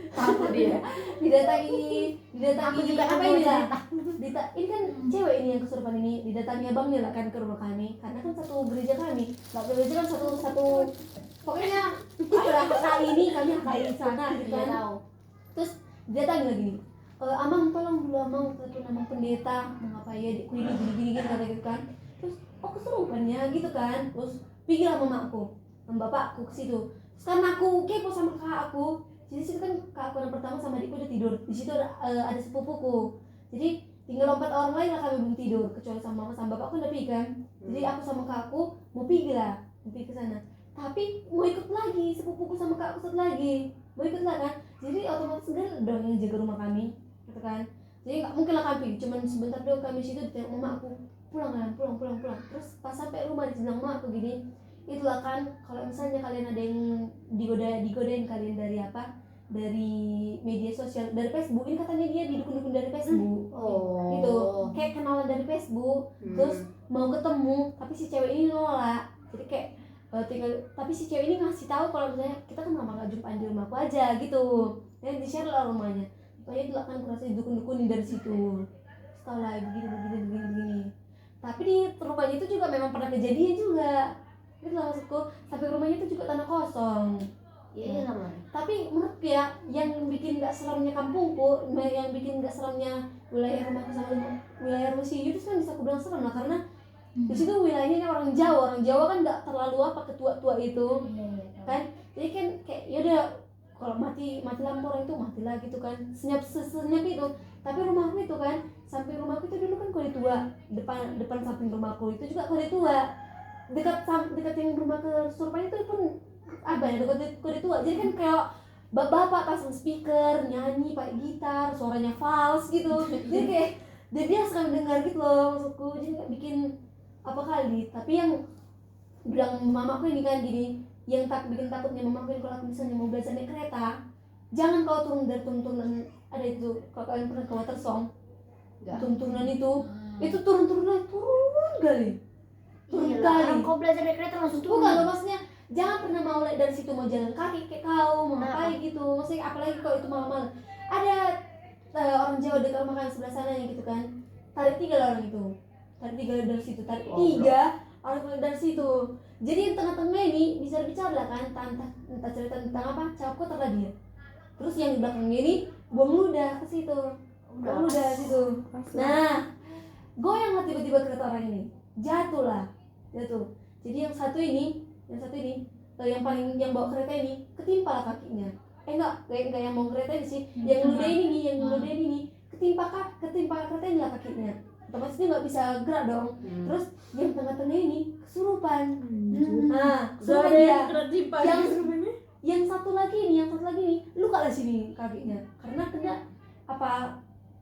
takut dia, didatangi Aku juga apa takut ini lah, ini kan cewek ini yang kesurupan ini, didatangi abangnya lah kan ke rumah kami, karena kan satu gereja kami, gereja kan satu pokoknya itulah kali ini kami kayak di sana gitu Iya kan. tahu. Terus didatangi lagi nih, amang tolong dulu amang telepon amang pendeta mau ngapain ya ini gini kata gitu kan. Terus kesurupannya gitu kan. Terus pikirlah mamaku sama bapakku ke situ. Terus karena aku kepo sama kakak aku, jadi situ kan kakakku yang pertama sama adikku udah tidur, di situ ada sepupuku, jadi tinggal 4 orang lain lah kami belum tidur kecuali sama mama sama bapakku udah pergi kan. Jadi aku sama kakakku mau pergi ke sana, tapi mau ikut lagi sepupuku sama kakakku satu lagi mau ikut lah kan. Jadi otomatis enggak dong yang jaga rumah kami gitu kan. Jadi nggak mungkin lah kami cuman sebentar doang kami situ ditengok mama aku pulang. Terus pas sampai rumah dibilang mama aku gini, itulah kan kalau misalnya kalian ada yang digodain kalian dari media sosial, dari Facebook, ini katanya dia didukung dari Facebook. Oh. Gitu, kayak kenalan dari Facebook, terus mau ketemu tapi si cewek ini nolak. Jadi kayak tapi si cewek ini ngasih tahu kalau misalnya kita kan lama gak jumpaan di rumahku aja gitu, dan di share lah rumahnya. Pokoknya itu kan kurasa didukun-dukunin dari situ. Setelah begini. Tapi di rumahnya itu juga memang pernah kejadian juga. Itu lah maksudku, sampai rumahnya itu juga tanah kosong. Iya lah. Tapi menurut ya, yang bikin gak seramnya kampungku, yang bikin gak seramnya wilayah rumahku sama wilayah Rusia itu kan bisa aku bilang serem lah, karena di situ wilayahnya orang Jawa kan nggak terlalu ketua-tua itu kan. Jadi kan kayak yaudah kalau mati lampu orang itu matilah gitu kan, senyap itu. Tapi rumahku itu kan, samping rumahku itu dulu kan kode tua, depan samping rumahku itu juga kode tua, dekat yang rumah kesurupan itu pun apa ya, kode tua. Jadi kan kayak bapak pasang speaker nyanyi pakai gitar, suaranya fals gitu. Jadi kayak dia biasa dengar gitu loh maksudku. Jadi nggak bikin apa kali. Tapi yang bilang mamaku ini kan gini, yang bikin takutnya mamaku ini kalau aku misalnya mau belajar naik kereta, jangan kau turun dari turunan ada itu, kalau kalian pernah ke Watersong, turunan itu turun kali. Orang kau belajar naik kereta langsung turun. Bukan loh, maksudnya jangan pernah mau dari situ mau jalan kaki kayak kau mau ngapain gitu. Maksudnya apalagi kalau itu malam-malam ada orang Jawa dekat rumah kalian sebelah sana yang gitu kan, tarik 3 orang itu, tarik 3 dari situ, tarik 3 orang dari situ. Jadi yang tengah-tengah ini bisa bicara lah kan, entah cerita tentang apa, cakap kotor lah dia. Terus yang di belakangnya ini buang ludah ke situ, buang ludah situ. Nah, goyang lah tiba-tiba kereta orang ini, jatuh. Jadi yang satu ini yang bawa kereta ini ketimpa lah kakinya. Enggak yang bawa kereta ini sih, yang ludah ini ketimpa kereta ini lah kakinya. Otomatis dia nggak bisa gerak dong. Terus yang tengah-tengah ini kesurupan. Nah, kesurupan dia. Yang satu lagi nih luka lah sini kakinya karena kena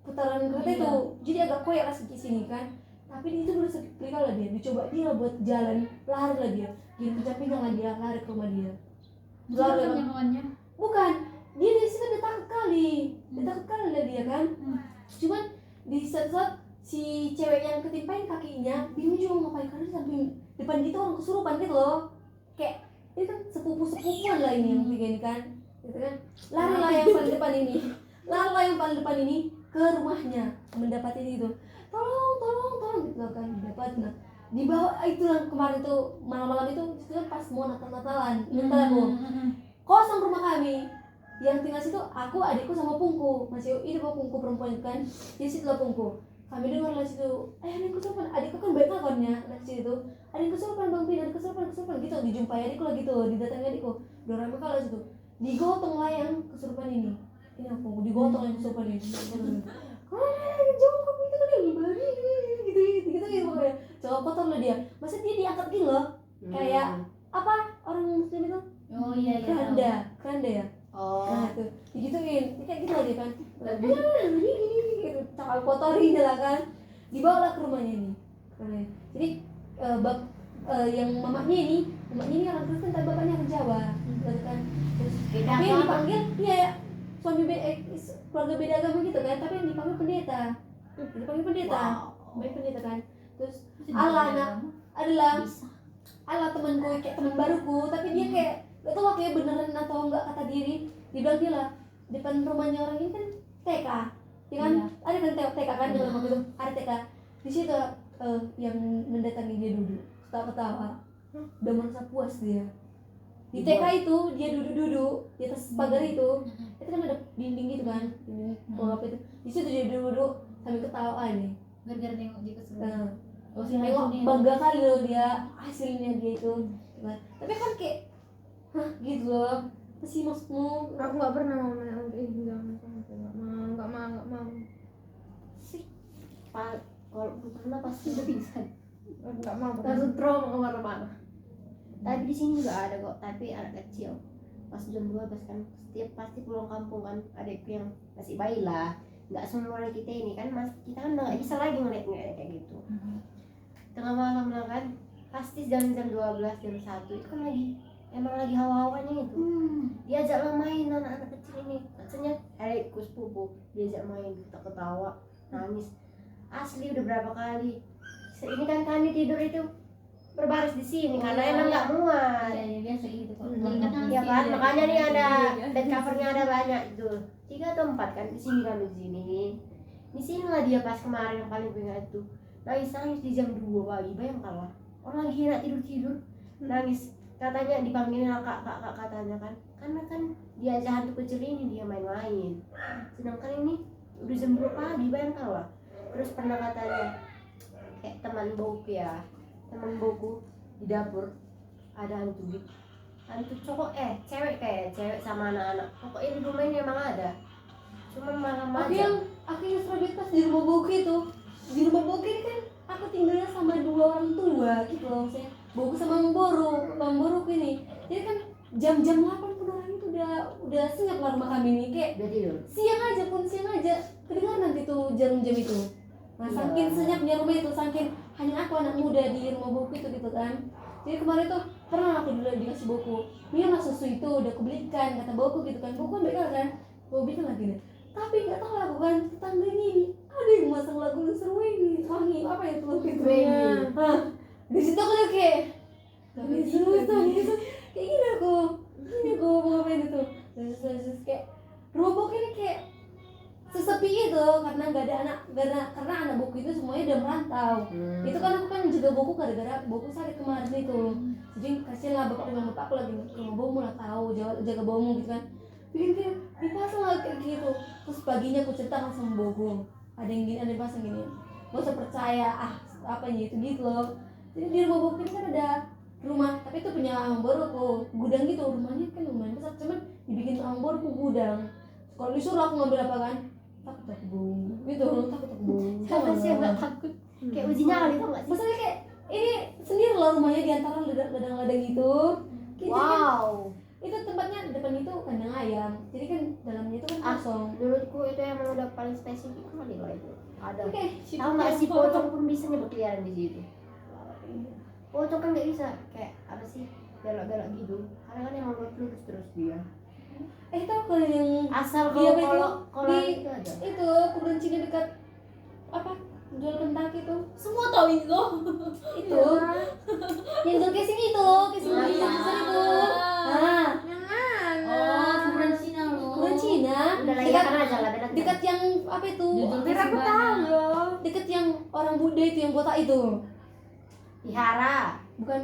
putaran kereta itu. Jadi agak koyak lah di sini kan. Tapi itu udah sakit lah dia. Dicoba dia buat jalan, lari lah dia. Dia pindah lah dia, lari ke rumah dia. Lari Bukan, dia dari situ udah takut kali lah dia kan. Cuman di saat si cewek yang ketimpain kakinya bingung juga mau ngapain, karena samping depan gitu orang kesurupan gitu loh. Kayak ini kan sepupuan lah ini yang tiga ini kan, gitu kan. Lari lah yang paling depan ini ke rumahnya mendapati itu. Tolong gitu kan, dapat. Nah, di bawah itu yang kemarin tuh malam-malam itu kan pas mau Natalan, aku kosong rumah kami. yang tinggal situ aku, adikku sama pungku, masih itu pungku perempuan itu kan, di situ lah pungku. Kami dengar lah situ, adikku kesurupan, adikku kan baik kawannya dari situ, adikku kesurupan Bang Pin, adikku kesurupan gitu, dijumpai adikku lah gitu, didatangi adikku, dorang bakal situ, digotong lah yang kesurupan ini aku digotong yang kesurupan ini, jongkok gitu kan gitu pokoknya, coba kotor lah dia, masa dia diangkat gitu loh, kayak apa orang muslim itu, Oh iya iya. keranda ya. Oh. Nah tuh digituin, kayak gitu aja kan. Gini gitu, cakal kotorin lah kan. Dibawa ke rumahnya ini. Jadi yang mamanya ini orang Kristen tapi bapaknya orang Jawa, gitu kan. Terus Beda tapi yang agama. dipanggil dia suami keluarga beda agama gitu kan, tapi yang dipanggil pendeta. Dipanggil pendeta. Baik pendeta kan. Terus Allah adalah temanku kayak teman baruku, tapi dia kayak gak tau kayak beneran atau enggak kata diri, dibilang dia lah depan rumahnya orang ini kan TK, ya kan? Iya. Ada kan TK kan dalam waktu itu ada TK di situ yang mendatangi dia duduk ketawa-ketawa, udah merasa puas dia di TK itu dia duduk di atas pagar itu kan ada dinding gitu kan, dinding apa itu, di situ dia duduk sambil ketawa nih. Gara-gara nengok dia kesurupan. Nah, Oh si nengok hantunya. bangga kali loh dia hasilnya dia itu, tapi kan kayak hah gitu loh, apa sih maksudmu? Aku nggak pernah mau jangan sampai nggak mau. Kalau pernah pasti udah pingsan. Nggak mau. Langsung trauma kemana-mana. Tapi di sini juga ada kok, tapi anak kecil. Pas jam 12 kan, setiap pasti pulang kampung kan, adikku yang masih bayi lah. Nggak semua orang kita ini kan, kita kan udah nggak bisa lagi ngeliat kayak gitu. Tengah malam lah kan, pasti jam 12, jam 1 itu kan emang lagi hawa-hawanya itu. Diajak lah main anak-anak kecil ini. Maksudnya adikku sepupu, diajak main, kita ketawa, nangis. Asli udah berapa kali. Ini kan kami tidur itu berbaris di sini karena emang nggak muat. Iya iya biasa gitu kok. Iya kan, makanya nih ada bed covernya ada banyak itu, 3 atau 4 kan di sini kami di sini. Di sini lah dia pas kemarin yang paling ingat itu nangis di jam 2 pagi, bayangkan lah orang lagi enak tidur nangis, katanya dipanggilin kak katanya kan, karena kan dia aja hantu kecil ini dia main-main, sedangkan ini udah jam 2 pagi, bayangkan lah. Terus pernah katanya kayak teman boku di dapur ada hantu gitu, hantu cewek sama anak-anak, pokoknya di rumah ini emang ada, cuman malam aja. Aku yang sering pas di rumah Boki itu, di rumah Boki ini kan aku tinggalnya sama 2 orang tua gitu loh, maksudnya Boki sama Bang Boruku ini, jadi kan jam 8 pun orang itu udah senyap lah rumah kami ini, kayak Udah tidur. siang aja kedengaran nanti tuh jam-jam itu. Nah, Iya. saking senyapnya rumah itu, saking hanya aku anak muda di rumah Boku itu gitu kan. Jadi kemarin tuh pernah aku dulu dikasih Boku, "Mia susu itu udah kebelikan," kata Boku gitu kan. Boku ambil kan, Boku bikin lagi nih. Tapi nggak tahu lagu kan tetangga ini ada yang masang lagu seru ini wangi apa ya tuh gitu ya. Hah, di situ aku udah kayak tangis kayak gini aku mau ngapain itu. Terus kayak rumah Boku ini kayak sesepi itu karena nggak ada anak, karena anak Boku itu semuanya udah merantau. Itu kan aku kan juga Boku gara-gara Boku sakit kemarin itu, jadi kasihan lah bapakku lagi ke rumah Bomu lah, tahu jaga Bomu gitu kan, bikin kayak dipasang lah kayak gitu. Terus paginya aku ceritakan sama Boku, ada yang gini, ada yang pasang gini, gak usah percaya apanya itu gitu loh. Jadi di rumah Boku ini kan ada rumah, tapi itu punya Ang Boruku, gudang gitu, rumahnya kan lumayan besar, cuman dibikin Ang Boruku gudang. Kalau disuruh aku ngambil apa kan, takut bung gitu, takut bung. Siapa sih yang nggak takut? Kayak uji nyali tau nggak sih? Maksudnya kayak ini sendiri loh rumahnya di antara ladang-ladang gitu. Gitu kan, Wow. itu tempatnya depan itu kandang ayam, jadi kan dalamnya itu kan kosong. Menurutku itu emang udah paling spesifik kali lah itu. Ada. Oke, Tahu nggak sih pocong pun bisa berkeliaran di situ. Pocong kan nggak bisa kayak apa sih belok-belok gitu. Karena kan emang lurus terus dia. tahu kalau yang Asal Dia kalau di- itu ada. itu kuburan Cina dekat apa jual Kentucky itu, Semua tahu ini loh. itu yang jual casing itu loh, casing Ah, yang iya. besar itu. Nah, Yang mana? Oh, kuburan Cina loh. kuburan Cina Udah lah dekat ya aja lah benar. dekat yang apa itu, Jujur Biar aku tahu loh. dekat yang orang Buddha itu yang botak itu. Vihara. bukan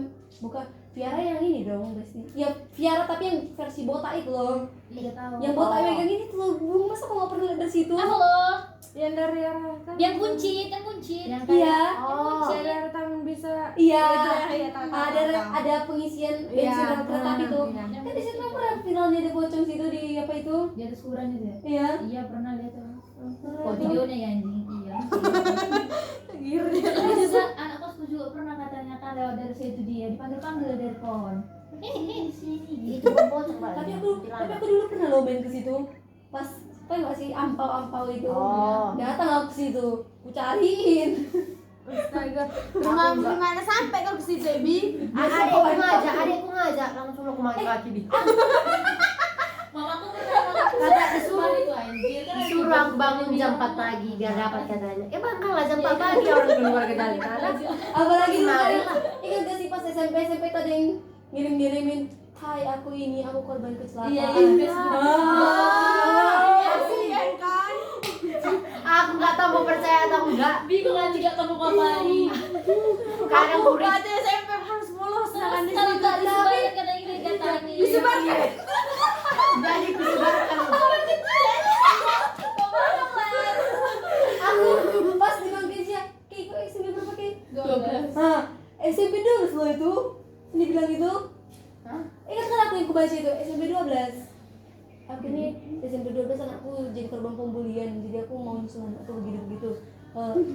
Viara yang ini dong pasti. Ya Viara tapi yang versi botak itu loh. Iya tahu. Yang botak megang ini tuh loh, Bung. Masa kok nggak pernah lihat dari situ? Apa loh? Yang dari arah kan. Yang kuncit, yang kuncit. Yang Iya. Oh, Dari arah tangan bisa. Iya. Iya, tahu, tahu, Ada tahu. ada pengisian Iya, bensin rel kereta api tuh. iya. Kan di situ pernah finalnya ada pocong situ di apa itu? Di atas kuburan itu ya? Iya. Iya pernah lihat tuh. Oh, Videonya ya anjing. Iya. Terus juga anak kosku juga pernah katanya kan lewat dari situ dia dipanggil-panggil dari pohon. Sini. itu pocong Tapi aku dulu pernah loh main ke situ. Pas apa nggak sih ampau-ampau itu. Oh. Datang aku ke situ. Ku cariin. Astaga. Rumah gimana sampai kalau ke situ, Bi? adikku ngajak langsung aku maju kaki di Mamaku pernah kata disuruh itu anjir kan. disuruh aku bangun jam 4 pagi biar dapat katanya bangkanglah jam 4 pagi orang keluar ke dalam Apalagi dulu Nah, kan, ingat gak sih pas SMP tuh ada yang ngirim-ngirimin, hai aku ini, aku korban kecelakaan. Iya, iya. Kan? aku nggak tahu mau percaya atau enggak Bingung kan juga kamu ngapain. kadang Aku murid aja SMP pun 10 sedangkan di Kalau situ. nggak disebarkan kata ini katanya. Disebarkan. jadi kusebarkan Aku pas dipanggil siya, kayak kok SMP berapa kayak? 12. Hah, SMP 12 loh itu. Ini bilang gitu. Hah? Ingat kan aku yang kubaca itu, SMP 12. Akhirnya SMP 12 anakku jadi korban pembulian, jadi aku mau nyusul anakku begitu-begitu.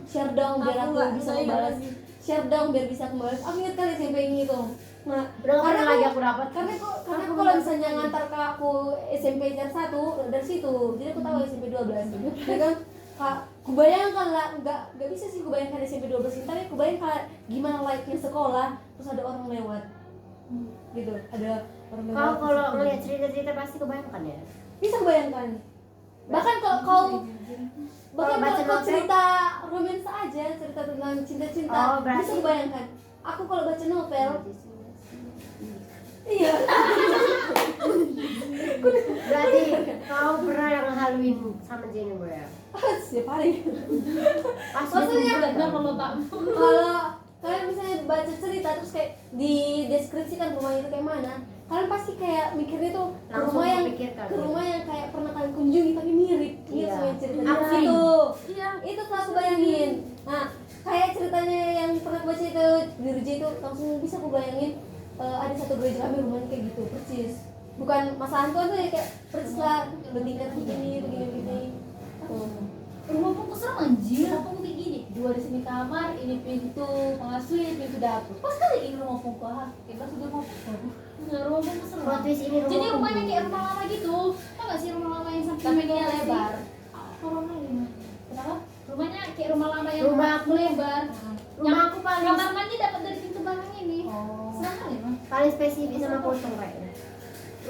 Share dong biar Aku aku nggak bisa ingat membalas. lagi. Share dong biar bisa aku membalas. Aku ingat kan SMP ini tuh. Nah, berapa karena lagi aku dapat karena aku kalau misalnya ngantar ke aku SMP jam 1 dari situ, jadi aku tahu SMP 12. Ya kan? Kak, kubayangkan lah, nggak bisa sih kubayangkan SMP 12 ini, tapi kubayangkan gimana like-nya sekolah, terus ada orang lewat. Gitu, ada orang lewat. kau kalau terus ngeliat cerita-cerita pasti kebayangkan ya bisa kebayangkan. Bahkan kalau kau bahkan baca kalau kau novel? cerita romansa aja, cerita tentang cinta-cinta, Oh, berarti- bisa kebayangkan. Aku kalau baca novel, iya. berarti kau pernah yang Halloween sama Jenny gue ya Siapa hari? pas Maksudnya Enggak kalau tak. kalau kalian misalnya baca cerita terus kayak dideskripsikan rumah itu kayak mana, kalian pasti kayak mikirnya tuh ke Langsung rumah yang memikirkan, ke ya? rumah yang kayak pernah kalian kunjungi tapi mirip Iya. sama yang cerita Aku di sering. situ. Iya. Itu telah aku bayangin. Nah, kayak ceritanya yang pernah aku baca itu di Ruja itu langsung bisa aku bayangin ada satu gereja kami rumahnya kayak gitu persis. Bukan masalah hantu tuh ya kayak persis lah bertingkat begini. Tuh. Rumahku serem anjir. Aku kayak gini. Dua di sini kamar, ini pintu pengasuh, ini pintu dapur. Pas kali ini rumahku kah? Kayak pas udah mau. Enggak, rumahku serem. plot twist ini Jadi rumahnya kayak rumah lama gitu. Tau gak sih rumah lama yang sampingnya lebar? Rumah lama. Kenapa? Rumahnya kayak rumah lama yang Rumah aku lebar. rumah aku paling Kamar mandi dapat dari pintu belakang ini. Oh. Serem kali mah. paling spesifik sama pocong kayaknya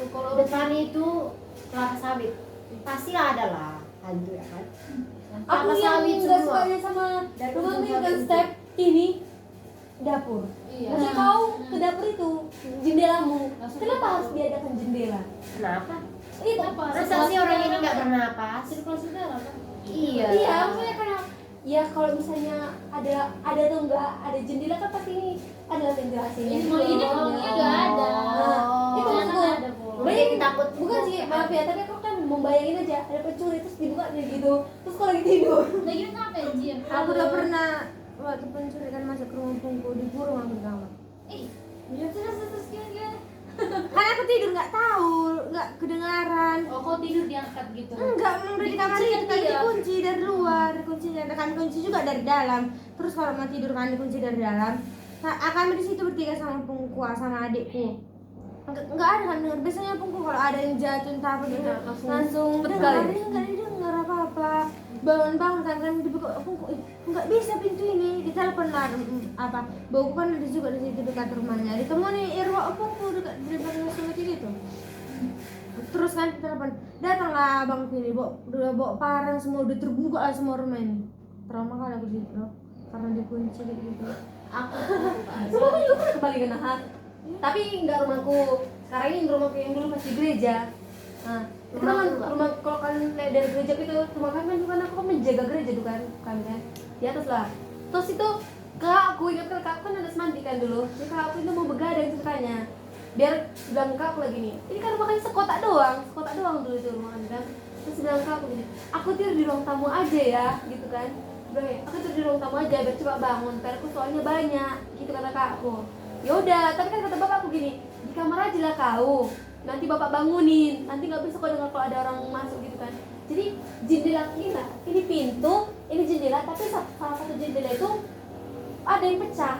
Kalau depan itu kelapa sawit pasti ada lah hantu ya kan Aku kelapa yang sawit nggak semua sukanya sama Dari rumah ujung Milkan sampai Step ini dapur. iya. Maksudnya kau ke dapur itu jendelamu. Langsung Kenapa ke harus dapur. diadakan jendela? kenapa Itu Apa? masa sih orang ini nggak bernapas Sirkulasi udara kan? iya Iya, maksudnya karena ya kalau misalnya ada atau enggak ada jendela kan pasti ini ada ventilasinya. Ini ngomongnya nggak ada. Nah, itu Jangan maksudku. ada, Bu. Bayangin takut bukan sih, maaf ya, tapi aku kan membayangin aja ada pencuri terus dibuka kayak gitu. Terus kalau lagi tidur. Nah gitu kenapa anjir? Aku udah pernah waktu penculikan masuk ke rumah pungku dikurung aku di kamar. Iya, terus gimana? Kan aku tidur nggak tahu, nggak kedengaran. Oh, kau tidur diangkat gitu? Enggak, memang udah di kamar Dikunci itu kan kan dia? dikunci dari luar, kuncinya kan kunci juga dari dalam. Terus kalau mau tidur kan dikunci dari dalam. Nah, kami di situ bertiga sama pungku sama adikku. Enggak ada kan dengar. Biasanya pungku kalau ada yang jatuh entah apa gitu, langsung betul. enggak didengar apa-apa. Bangun-bangun kan dibuka pungku. Enggak bisa pintu ini. Ditelepon lah apa? Bauku kan ada juga di situ dekat rumahnya. Ditemui Irwa pungku dekat di belakang sungai gitu. Terus kan telepon, datanglah bang Fili, udah bawa parang semua, udah terbuka lah semua rumah ini. Trauma kali aku gitu, karena dikunci kayak gitu. Rumahku juga pernah kembali ke Nahat. Tapi enggak rumahku. Sekarang ini rumahku yang dulu masih gereja. Nah, itu kan rumah kalau kalian lihat dari gereja itu rumah kan bukan aku kan menjaga gereja tuh kan, kan di atas lah. Terus itu Kak, aku ingat kan ada semanti kan dulu. Jadi kak aku itu mau begadang ceritanya. Biar bilang kak aku lagi nih. Ini kan makannya sekotak doang dulu itu makan kan. Terus bilang kak aku gini, aku tidur di ruang tamu aja ya, gitu kan. Bilang, aku tidur di ruang tamu aja biar cepat bangun. PR-ku soalnya banyak, gitu kata kak aku. Ya udah, tapi kan kata bapakku gini, di kamar aja lah kau. Nanti bapak bangunin, nanti nggak bisa kau dengar kalau ada orang masuk gitu kan. Jadi jendela ini pintu, ini jendela, tapi salah satu jendela itu ada yang pecah,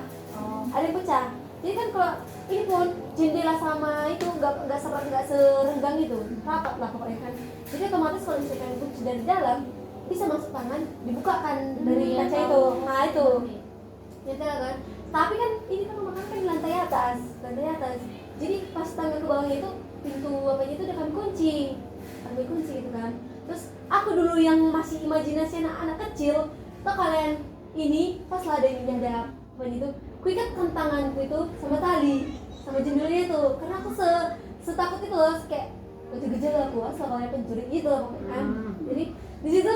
ada yang pecah. Jadi kan kalau ini pun jendela sama itu nggak serenggang itu, rapat lah pokoknya kan. Jadi otomatis kalau misalkan kunci dari dalam bisa masuk tangan, dibukakan dari kaca itu, nah itu, jendela kan. Tapi kan ini kan rumah kan di lantai atas. Jadi pas tangga ke bawahnya itu pintu apanya itu udah kami kunci gitu kan. Terus aku dulu yang masih imajinasi anak kecil, tau kalian ini pas lah ada ini ada apa itu, ku ikatkan tanganku itu sama tali, sama jendelanya itu, karena aku setakut itu loh, kayak gejala aku asal kayak pencuri gitu loh kan. Jadi di situ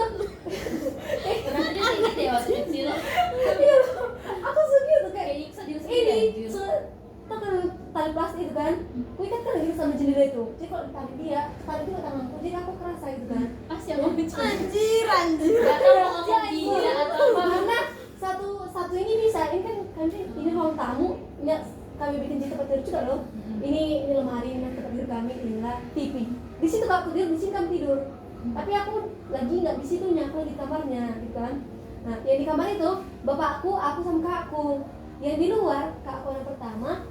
Ternyata dia kayak gitu ya waktu kecil. iya loh, aku segitu kayak Kayak nyiksa diri sendiri ini anjir. tau kan tali plastik itu kan, ku ikatkan lagi sama jendela itu. Jadi kalau tali dia ke tanganku, jadi aku kerasa gitu kan. Pas yang mau bicara. Anjir. Gak tau mau ngomong gila atau apa. Karena satu ini bisa, ini kan ini ruang tamu, ya kami bikin di tempat tidur juga loh. Ini lemari, ini tempat tidur kami, inilah TV. Di situ kalau aku tidur, di sini kami tidur. Tapi aku lagi nggak di situnya, aku di kamarnya, gitu kan. Nah, yang di kamar itu bapakku, aku sama kakakku. Yang di luar kakakku yang pertama,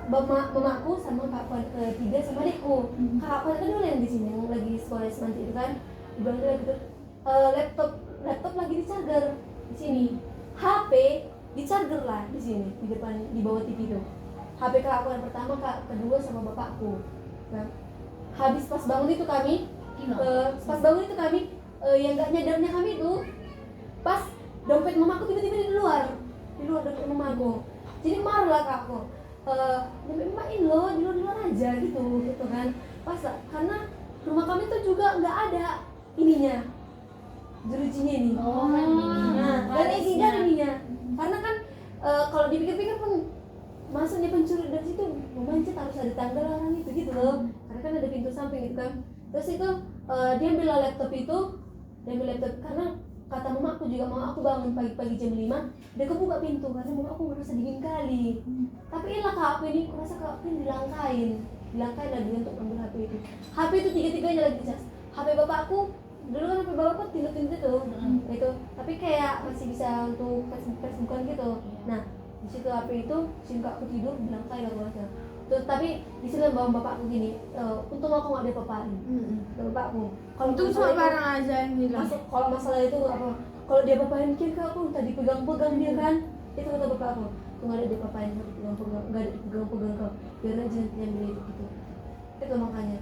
mamaku sama kakakku yang ketiga sama adikku. Kakakku yang kedua yang di sini yang lagi sekolah semanti itu kan. Dibilang dia gitu, laptop lagi di charger di sini. HP di charger lah di sini di depan di bawah TV itu. HP kakakku yang pertama, kedua sama bapakku. Nah, habis pas bangun itu kami yang nggak nyadarnya kami itu pas dompet mamaku tiba-tiba di luar dompet mamaku. Jadi marah lah kakakku, dompet mamain loh di luar aja gitu kan. Pas karena rumah kami tuh juga nggak ada ininya, jerujinya ini. Nah, dan ini nggak ada ininya. Karena kan kalau dipikir-pikir pun masuknya pencuri dari situ memancet harus ada tangga larang itu gitu loh. Karena kan ada pintu samping gitu kan. Terus itu dia ambil laptop karena kata mama aku juga mau aku bangun pagi-pagi jam 5 dia kebuka pintu karena mama aku ngerasa dingin kali. Tapi ilah kak aku ini, kurasa kak aku ini dilangkain lagi untuk ambil HP itu. HP itu tiga-tiganya lagi dicas. HP bapakku dulu kan HP bapakku tinduk-tinduk tuh, itu. Tapi kayak masih bisa untuk Facebookan gitu. Nah di situ HP itu singkat aku tidur dilangkain aku rasa. Tuh, tapi di sini bawa bapakku gini, untung aku nggak ada apa-apain. Bapakku kalau Untung cuma barang aja yang hilang. kalau masalah itu apa, kalau dia apa-apain kira aku tadi pegang-pegang dia kan, itu kata bapakku tuh nggak ada apa-apain, nggak ada dipegang-pegang kau, biar aja nanti yang beli itu makanya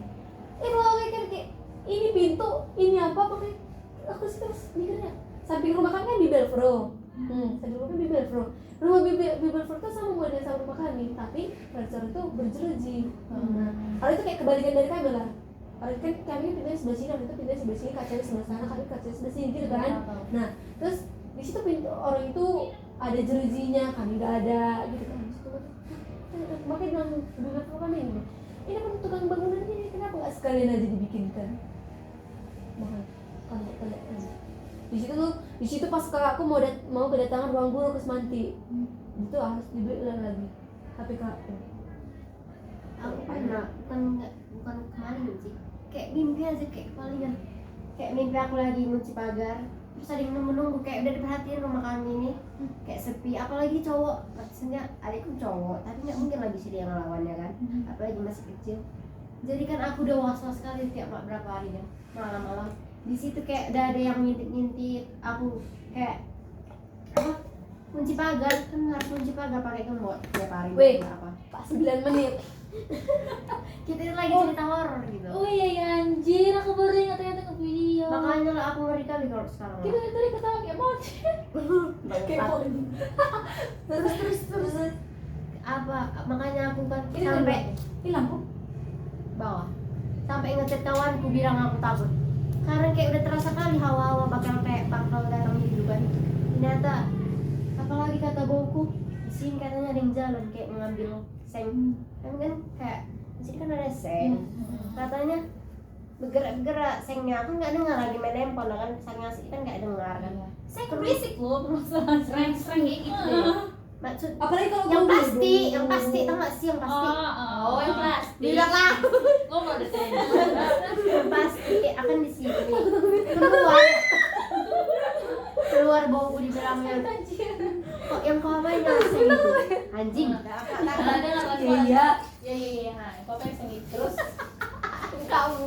kalau kayak ini pintu ini apa pakai aku sih terus mikirnya samping rumah kami kan Bibelfro. Samping rumah kami Bibelfro. Rumah Bibelfro itu sama model sama rumah kami, tapi furniture itu berjeruji. Nah, kalau itu kayak kebalikan dari kami lah. Kalau kan kami pintunya sebelah sini, itu pintunya sebelah sini, kacanya sebelah sana, kami kacanya sebelah sini gitu kan. Nah, terus di situ pintu orang itu ada jerujinya, kami nggak ada gitu kan. Makanya bilang Bibelfro kami ini pun tukang bangunan ini kenapa nggak sekalian aja dibikinkan? Makanya kalau di situ pas kakakku mau kedatangan ruang guru ke Semanti, itu harus dibeli lagi HP kakakku. Aku pernah bukan kemarin sih, kayak mimpi aja kayak palingan kayak mimpi aku lagi ngunci pagar, terus ada yang menunggu kayak udah diperhatiin rumah kami ini kayak sepi, apalagi cowok, maksudnya adikku cowok tapi nggak mungkin lagi sih dia ngelawannya kan, apalagi masih kecil. Jadi kan aku udah was-was sekali tiap berapa hari kan malam-malam di situ kayak udah ada yang ngintip aku kayak apa kunci pagar, kan harus kunci pagar pakai kemot tiap hari. Weh, apa Pak 9 menit. kita itu lagi cerita horor gitu. Oh iya ya anjir, aku baru ingat ternyata ke video. Makanya lah aku ngeri kali kalau sekarang. Kita tadi ketawa kayak mocet. Terus Apa makanya aku kan Ini sampai ini lampu. bawah sampai ngechat kawanku bilang aku takut karena kayak udah terasa kali hawa-hawa bakal datang gitu kan. Ternyata apalagi pagi kata bauku, di sini katanya ada yang jalan kayak mengambil seng. Kan kayak di sini kan ada seng. Katanya bergerak-gerak sengnya, aku nggak dengar lagi main handphone lah kan, saking asik kan nggak dengar kan. Saya berisik loh permasalahan sering kayak gitu deh. Maksud Apalagi kalau yang mobil, pasti, dong. yang pasti tau nggak sih yang pasti? Oh, yang plastik. Bilang lah, Ngomong deh saya. yang pasti akan di sini keluar bau di dalamnya. Kok yang kau main seng itu? Anjing. Ada nggak pas Iya. Iya. Nah, kok pengen gitu terus? Kamu.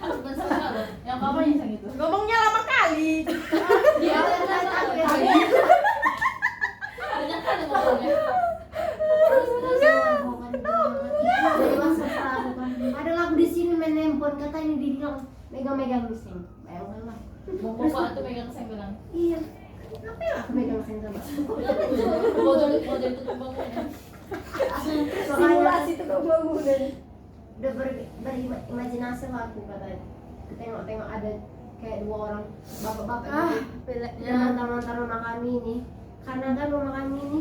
Aku bukan sama loh. Yang kamu yang sang itu. Ngomongnya lama kali. Dia banyak kali ngomongnya. Dari WhatsApp aku kan. Ada lagu di sini main handphone, kata ini dibilang megang-megang seng. Bayangkan lah. Bapak tuh megang saya bilang. Iya. Ngapain aku megang seng sama? Bojol itu pembangunan. Simulasi tukang bangunan. Udah berimajinasi lah aku katanya. Tengok ada kayak dua orang bapak-bapak gitu. Dan nonton rumah kami ini. Karena kan rumah kami ini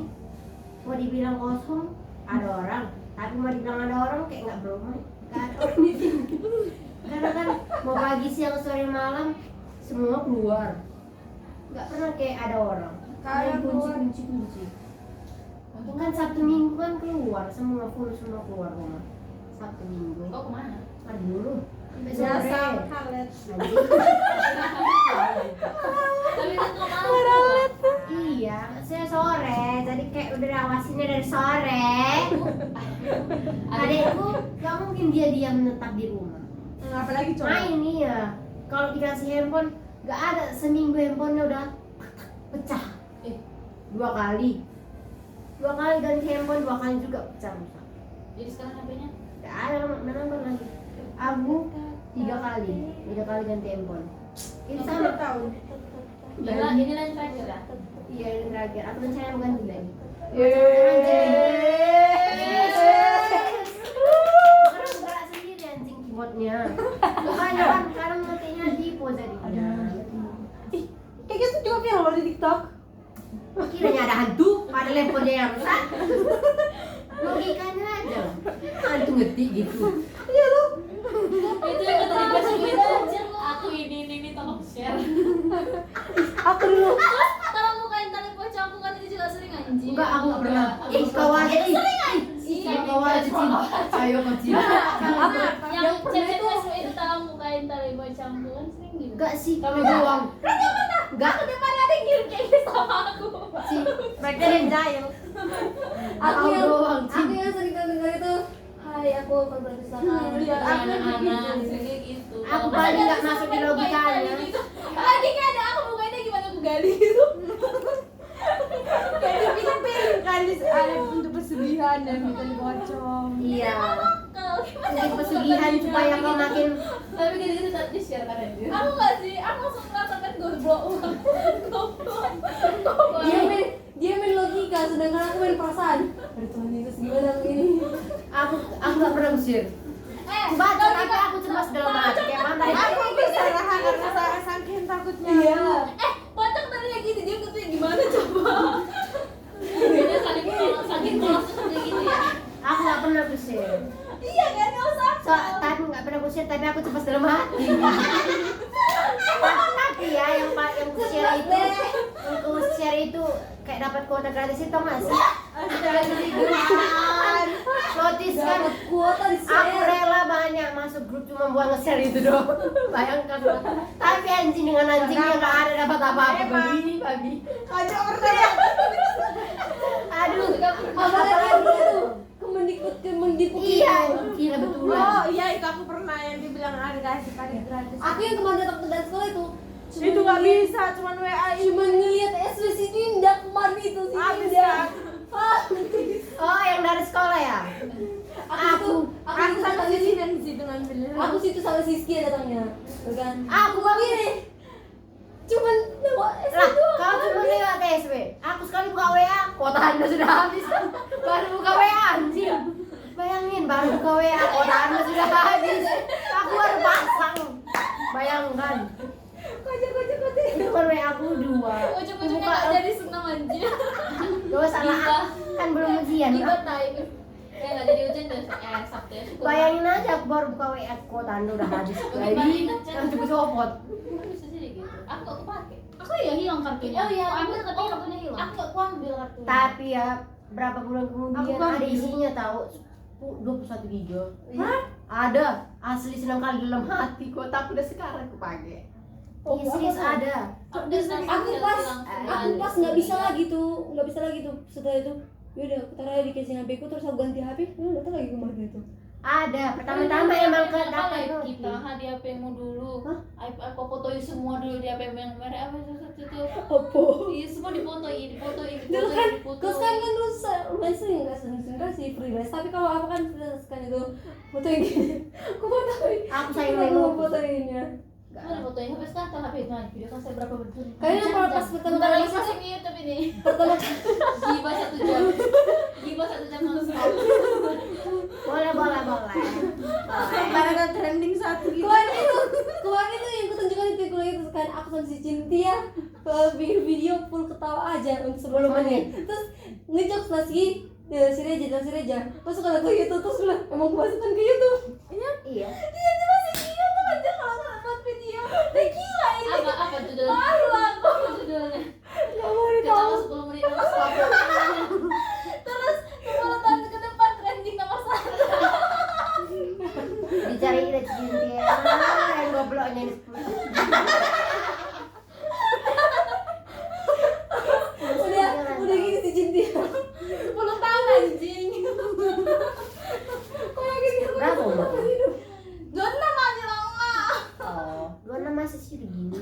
mau dibilang kosong ada orang, tapi mau dibilang ada orang kayak nggak berumah. Nggak ada orang di sini. Karena kan mau pagi siang sore malam semua keluar. Nggak pernah kayak ada orang. Kayak kunci. Kan Sabtu Minggu kan keluar semua keluar rumah. Sabtu Minggu. Kau kemana? Mari dulu. Biasa kalet. Tapi kan kau malam. Iya, saya sore. Jadi kayak udah awasinnya dari sore. Adekku gak mungkin dia diam menetap di rumah. Apalagi cowok. Main iya. Kalau dikasih handphone, gak ada seminggu handphonenya udah pecah. 2 kali. 2 kali ganti handphone, 2 kali juga pecah. Jadi sekarang HP-nya? Gak ada menambah lagi. Aku 3 kali ganti handphone. Ini sama tahun. Ini lah yang terakhir ya. Iya yang terakhir. Aku rencana mau ganti lagi. Gerak sendiri anjing keyboardnya. Makanya kan sekarang matinya tipo jadinya. Kayak gitu juga viral di TikTok. Kiranya ada hantu, padahal handphonenya yang rusak. Logikanya aja. Hantu ngetik gitu. Itu yang kata di Facebook aja. Aku ini tolong share. Aku dulu. Tolong bukain tali pocong aku kan itu juga sering anjing. Enggak, aku nggak pernah. Ih, kau aja ih. Iya, Kau aja sih. Ayo kecil. yang cewek Facebook itu tolong bukain tali pocong tuh kan sering gitu. Enggak sih, kami doang. Enggak. Aku depan ada yang ngirim kayak gitu sama aku. Sih, mereka yang jahil. Aku yang doang. aku yang sering dengar itu, hai aku akan berusaha. Lihat aku Anak-anak sering kayak gitu. Aku paling nggak masuk di logikanya. Lagi kan ada aku bukainnya gimana aku gali gitu. kayak dipilih kali ada untuk pesugihan dan bikin pocong. Iya. Kalau gimana? Mungkin pesugihan supaya kau makin Tapi gitu tak di share kan aja. Aku nggak sih, aku langsung merasakan goblok. Dia main logika, sedangkan aku main perasaan. Aduh Tuhan Yesus gimana ini? aku nggak pernah usir. Baca tapi aku cemas dalam hati kayak mana Aku bisa raha karena saking takutnya. Iya. Pocong tadi lagi gitu dia katanya gimana coba? Dia saking polos kayak gitu ya. aku nggak pernah usir. Iya kan nggak usah. Tapi nggak pernah usir tapi aku cemas dalam hati. Tapi ya yang ku share itu kayak dapat kuota gratis itu nggak sih? Gratis itu notis kan. Dapat kuota di Aku rela banyak masuk grup cuma buat nge-share itu doang. Bayangkan. Tapi anjing dengan anjingnya nggak ada dapat apa-apa. Babi. Kacau pertanyaan. Aduh. Apalagi dulu tuh Kemendikbud Iya, gila betul. Oh iya itu aku pernah yang dibilang ada kasih gratis. Aku yang kemarin datang ke sekolah itu Itu nggak bisa, cuman WA ini. cuma ngeliat SW si Dinda kemarin itu si Habis Dinda. kan? Oh, yang dari sekolah ya? Aku Aku sama sama Sisi dan situ ngambilnya. aku situ sama Siski datangnya, kan? Aku Ini cuman lewat SW lah, doang. kau cuma lewat TSW. Aku sekali buka WA, kuota Anda sudah habis. Baru buka WA anjing. Bayangin, baru buka WA, kuota Anda sudah habis. Aku baru pasang. Bayangkan. Kocak. Itu kan WA aku 2. Ujung-ujungnya nggak jadi senang aja. Gak salah, kan belum ujian. Gibah time. Ya nggak jadi ujian terus Sabtu ya syukur. Bayangin aja aku baru buka WA aku tanda udah habis kali. Kan coba copot. Bisa jadi gitu. Aku nggak kepake. Aku ya hilang kartunya. Oh iya, ambil katanya kartunya hilang. Aku nggak ambil kartunya. Tapi ya berapa bulan kemudian Aku ada isinya tahu 21 giga. Hah? Ada asli senang kali dalam hati kok, tapi udah sekarang aku pakai. Oh, Iya serius ada. Aku pas nggak bisa lagi tuh setelah itu. Yaudah, aku taruh di casing HP ku, terus aku ganti HP, udah tahu lagi kemana itu. Ada. Pertama-tama emang ke dapat kita hadiah HP-mu dulu. Aku fotoin semua dulu di HP yang merah apa itu. Apa? Iya semua difotoin. Dulu kan, terus kan lumayan sering nggak sering kasih freelance. Tapi kalau aku kan freelance kan itu foto yang gini, aku fotoin. Aku sayang aku nengok. fotoinnya. Mana fotoin HP sekarang kan HP nah video kan saya berapa berjam. Kayaknya kalau pas pertama Bentar kali lagi masuk, masuk di YouTube ini. pertama Gibah 1 jam. Gibah 1 jam non-stop. Boleh. Barang trending satu gitu. kemarin itu yang kutunjukkan itu kuliah itu kan aku sama si Cynthia bikin video full ketawa aja untuk 10 menit. Terus ngejokes lagi si Reja masuk ke YouTube terus bilang emang gue masukin ke YouTube. Iya. Dia masih di YouTube aja kalau nggak buat video. Udah gila ini. Apa judulnya? Malu aku. Apa judulnya? Nggak mau Kita ditahu. 10 menit non-stop. Terus 10 tahun ke depan trending nomor 1. Dicari Cynthia. Yang gobloknya ini. Udah gini si Cynthia 10 tahun anjing. Kayak gini aku Berapa umur? hidup. Dona masih lama. Oh, lu nama masih sih begini.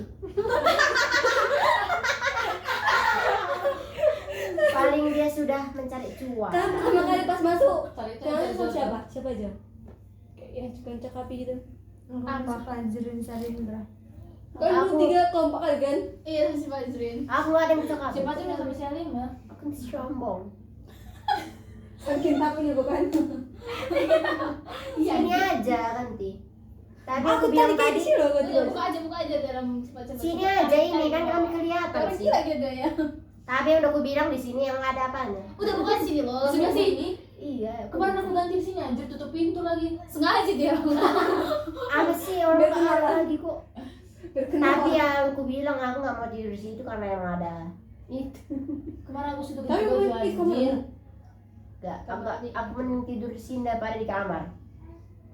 Paling dia sudah mencari cuan. Kan pertama kali pas masuk Kali itu jangan ada sama jodoh. siapa aja kayak yang suka cakapi gitu. Apa Fajrin Sarindra. Kan Aku- lu 3 kompak kali kan. Iya si Fajrin. Aku gak ada yang bisa Si Fajrin udah sampai siang 5. Aku sombong. Saking takutnya bukan. Sini aja nanti. Tapi Aku aku bilang tadi kayak tadi di sini loh gua Iya, tiba. buka aja dalam cepat-cepat. sini aja ini kan kami kelihatan Orang sih. gila gitu ya. Tapi yang udah aku bilang di sini yang ada apanya? Udah buka sini loh. Sebelah sini. Iya. Kemarin aku ganti di sini anjir tutup pintu lagi. Sengaja dia. Apa sih orang Biar nggak kenal. ada lagi kok. Tapi yang aku bilang aku nggak mau tidur di situ karena yang ada itu. Kemarin aku sudah Tapi baju mau ikut anjir. kemana? Gak, aku mending tidur di sini daripada di kamar.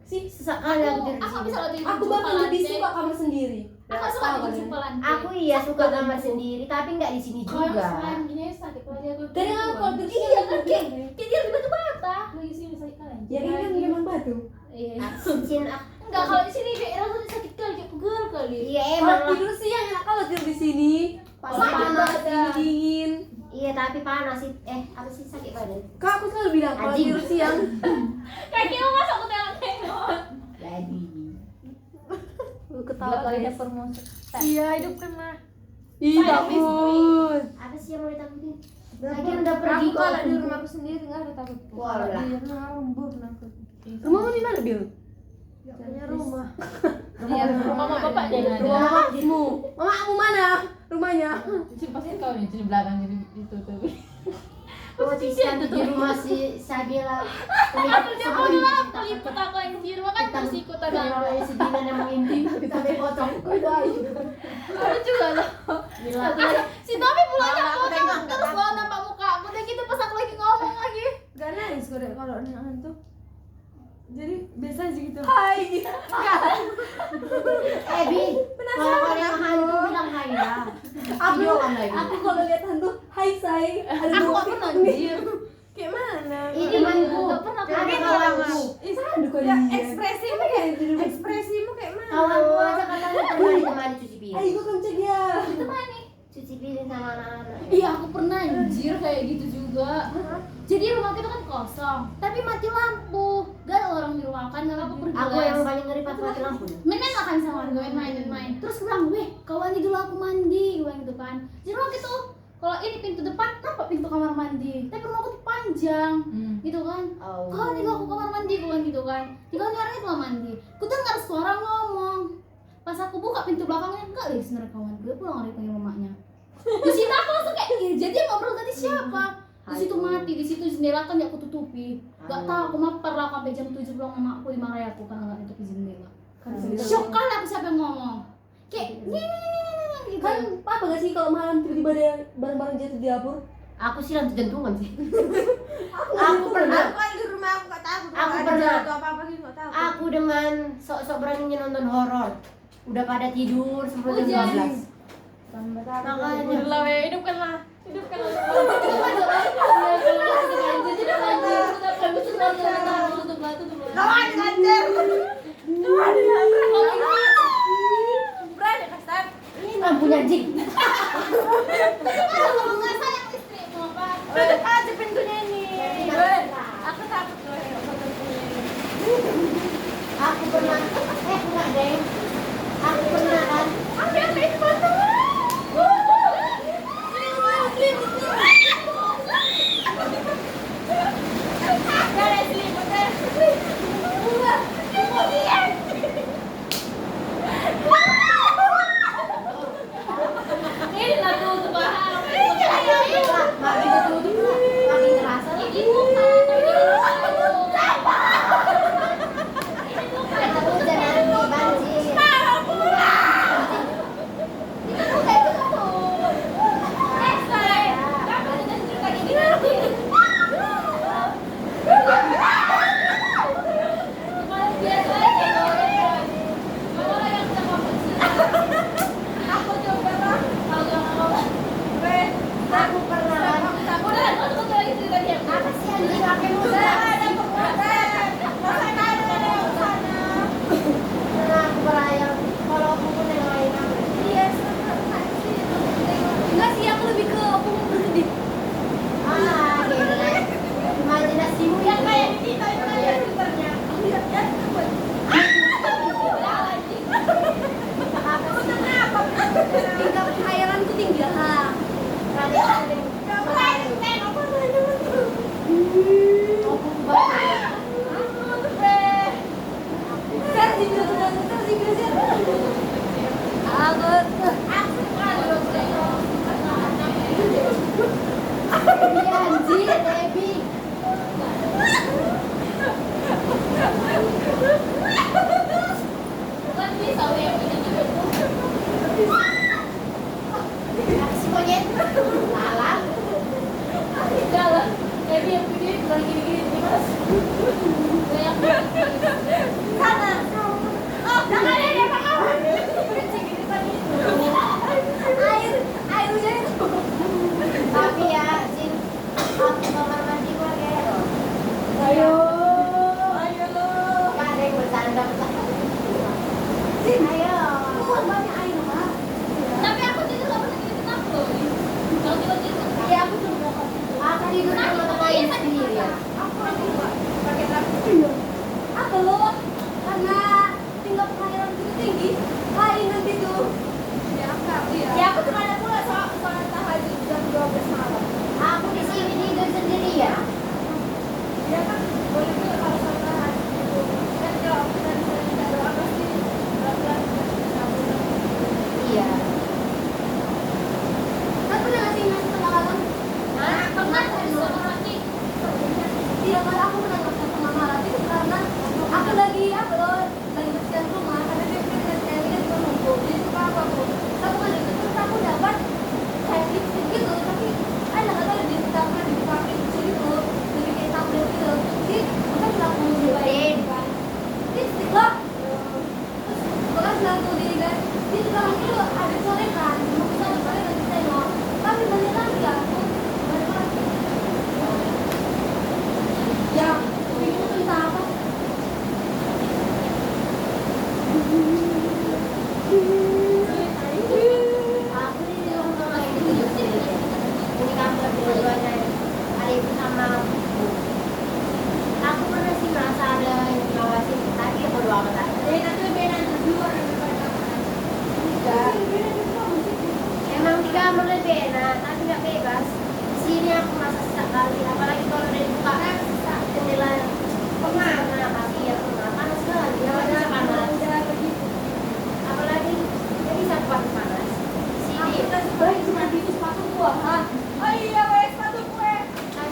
Sih, Sesekali aku tidur di Aku sini. bisa lagi aku bahkan lebih suka kamar sendiri. Aku suka Tahu di kan? jumpa lantai. Aku iya suka kamar sendiri, tapi nggak di sini Kalau juga. sekarang gini aja sakit lagi aku. Dari aku kalau tidur sini Iya aku kan bilang, kayak dia di batu-bata. Lagi sini sakit kali. ya ini kan memang batu. Iya. Cincin Enggak kalau di sini kayak rasanya sakit kali kayak pegel kali. iya Kalau emang lah. tidur siang enak kalau tidur di sini. Pas Sakit panas, badan. dingin. Iya tapi panas sih. Apa sih sakit badan? Kak aku selalu bilang kalau Anjing. tidur siang. Kaki lu masuk ke tengok-tengok. Jadi. Lu Ketawa ketawa kali guys. dapur musik. Iya, hidup kena. Ih takut. Apa sih yang mau ditakutin? Lagi udah pergi Aku kok. kalau di rumahku sendiri nggak ada takut. Walah. Kalau di rumah lembur takut. Rumahmu di mana Bil? Gak punya rumah. Iya, rumah mama bapaknya yang ada. Rumah mamamu. Mamamu mana? Rumahnya. Cuma pasti kau nih di belakang jadi ditutup. Posisi di rumah si Sabila. Aku dia mau lah peliput aku anjir, makan terus ikutan aku. Kalau si Dina yang mengintip, sampai pocong. Kau itu aja. Aku juga loh. Gila. Si Tommy pulangnya Aku pocong tengok, terus kata bawa nampak muka aku udah gitu pas aku lagi ngomong lagi. Gak nangis gue deh kalau nengok hantu. Jadi biasa aja gitu. Hai. Bi, kalau kalian hantu bilang hai ya. Video kan lagi. Aku kalau lihat hantu, hai say. Ada Aku dua gak pernah nih. anjir. Kayak mana? Ini temanku. Gak pernah aku Ada lihat. kawanku. Aduh kok Ya, dia. ekspresimu kayak ekspresimu kayak mana? Kawanku aja katanya pernah ditemani cuci Ayo piring. gue kenceng ya. Cuci piring sama anak-anak. Iya aku pernah anjir kayak gitu juga. Jadi rumah kita kan kosong, tapi mati lampu. Gak ada orang di rumah kan, kalau aku pergi Aku les. yang paling ngeri pas mati lampu. Main makan sama warga main. Terus bilang, weh kawan dulu aku mandi, gue gitu kan. Jadi rumah kita kalau ini pintu depan nampak pintu kamar mandi, tapi rumah aku tuh panjang, gitu kan. Oh. Kawan itu aku kamar mandi, gue gitu kan. Di kamar itu kamar mandi. Ku dengar suara ngomong. Pas aku buka pintu belakangnya, enggak lagi sebenarnya kawan gue pulang dari panggil mamanya. Di situ aku langsung kayak, iya jadi yang ngobrol tadi siapa? Terus situ mati, di situ jendela kan aku tutupi. Gak tahu aku mampar lah sampai jam 7 pulang mama aku dimarahi aku karena nggak nutupi jendela. Shock kali aku siapa yang ngomong. Kayak gitu. Kan apa gak sih kalau malam tiba-tiba ada barang-barang jatuh di dapur? Aku sih lanjut jantungan sih. Aku pernah. Aku kan di rumah aku nggak tahu. Aku Ada pernah. jatuh apa-apa gitu nggak tahu. Aku dengan sok-sok beraninya nonton horor. Udah pada tidur sebelum jam 12. Makanya Udah we, hidupkanlah. Hidupkanlah. Kawan lancar. Kawan lancar. Berani kasar. ini lampunya jik. Tutup aja pintunya ini. Aku takut loh. Aku pernah enggak deh. Aku pernah kan. Ambil ini foto. Ini lagu untuk paham. Makin ketutup lah. Makin terasa lagi. Kata hujan nanti banjir. Aku pernah kan. Apa sih anjing pakai muda? Pernah aku berayal. Kalau aku pun yang lain apa? Enggak sih, aku lebih ke aku bersedih. Gila. Imajinasimu yang kayak Kita itu aja filternya. Lihat ya. apa sih? Tingkat khairanku tinggi lah. Raden. Anjir, Debbie. Bukan bisa yang Si monyet. Lalat. jalan. Jadi yang begini bukan gini-gini nih mas. Banyak Sana. Oh, jangan ya, Pak kawan. Air hujan itu. Tapi ya, Sin, aku kamar mandi gua gero. Ayo. Ayo lo. Gak ada yang bercanda. Sin, Ayo. buat banyak air, Mak. tapi aku tidur gak pernah gitu kenapa loh. Kalau tiba-tiba Iya, aku juga. Aku tidur sama teman sendiri ya. Aku lagi pakai lampu. Apa lo? Karena tingkat khairanku itu tinggi. Kain nanti tuh. Ya aku cuma ada pula soal tahajud jam 12 malam. Aku di sini tidur sendiri ya. Ya kan boleh juga kalau soal tahajud itu. Kan kalau kita bisa doa pasti pelan-pelan kabur. Iya. Kan pernah nggak sih masuk tengah malam? pernah dari sekolah mati. Tidak, malah aku pernah nggak tengah malam itu karena aku lagi apa loh, lagi bersihkan rumah karena dia kayak ini kan numpuk. Jadi suka aku satu kali itu terus aku dapat kayak lipstick gitu, tapi ada nggak tahu di tangan dipakai lipstick gitu, jadi kayak tablet gitu. Jadi aku bilang aku nyobain kan lipstick loh. Terus bekas langsung diri kan, dia juga itu ada corekan, mau bisa coret dan bisa no, tapi balik lagi aku balik lagi. Ya, bingung tentang apa? Aku di rumah ini tidur sendiri. Ini kamar dua-duanya. Ada ibu sama aku. Aku pernah sih merasa ada yang ngawasin. Tapi ya bodo amat aja. Tapi lebih enak berdua daripada kamar. Enggak. Emang di kamar lebih enak, tapi nggak bebas. Di sini aku merasa sesak kali, apalagi kalau udah dibuka jendela. Pernah pasti ya pernah panas sekali. Ya udah panas. Apalagi nggak bisa kuat panas. Di sini Baik cuma di sepatu gua, ha? Oh iya, wes sepatu gue. kan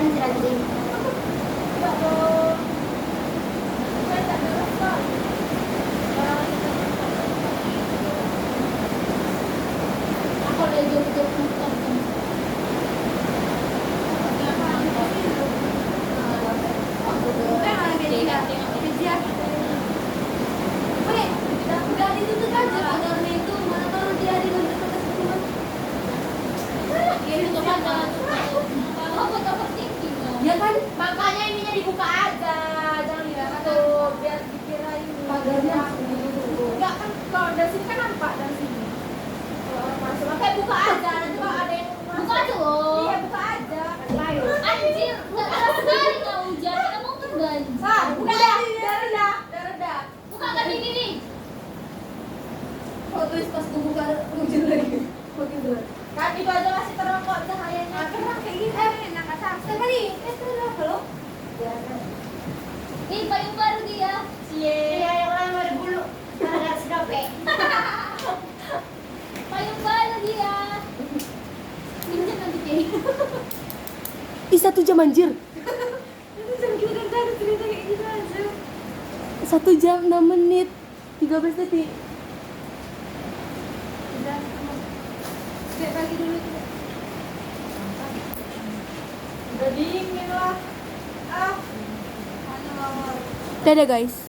anjing. Enggak dong. Saya tak ada rasa. Aku udah jauh-jauh nonton. Udah ditutup aja pagarnya itu, mana tahu nanti ada yang berprotes semua. Itu tuh kan aku tak overthinking. Ya kan Makanya ininya dibuka aja, jangan ditutup biar dikira ini. pagarnya Enggak kan kalau dari sini kan nampak dari sini. Kalau orang masuk makanya buka aja, nanti kalau ada yang masuk. Buka aja loh. Iya buka aja. Ayo. Anjir, nggak keras sekali nggak hujan. Kita mau kan banjir. Ah, buka dah, dah reda, dah reda. Buka kan ini nih. kok tulis pas gue buka hujan lagi. Makin gelap. Kan itu aja masih terang kok cahayanya. Terang kayak gini. Enak aja. Siapa nih? Itu lah kalau. Ya kan. Nih payung baru dia. Iya, yang lain ada bulu. Ada sedap Payung baru dia. Pinjam nanti kayak. Ih 1 jam anjir. Itu jam kita kan ada cerita kayak gitu aja. 1 jam 6 menit 13 detik. Udah, cek lagi dulu. Udah dingin lah. Ah. Mana mawar. Dadah guys.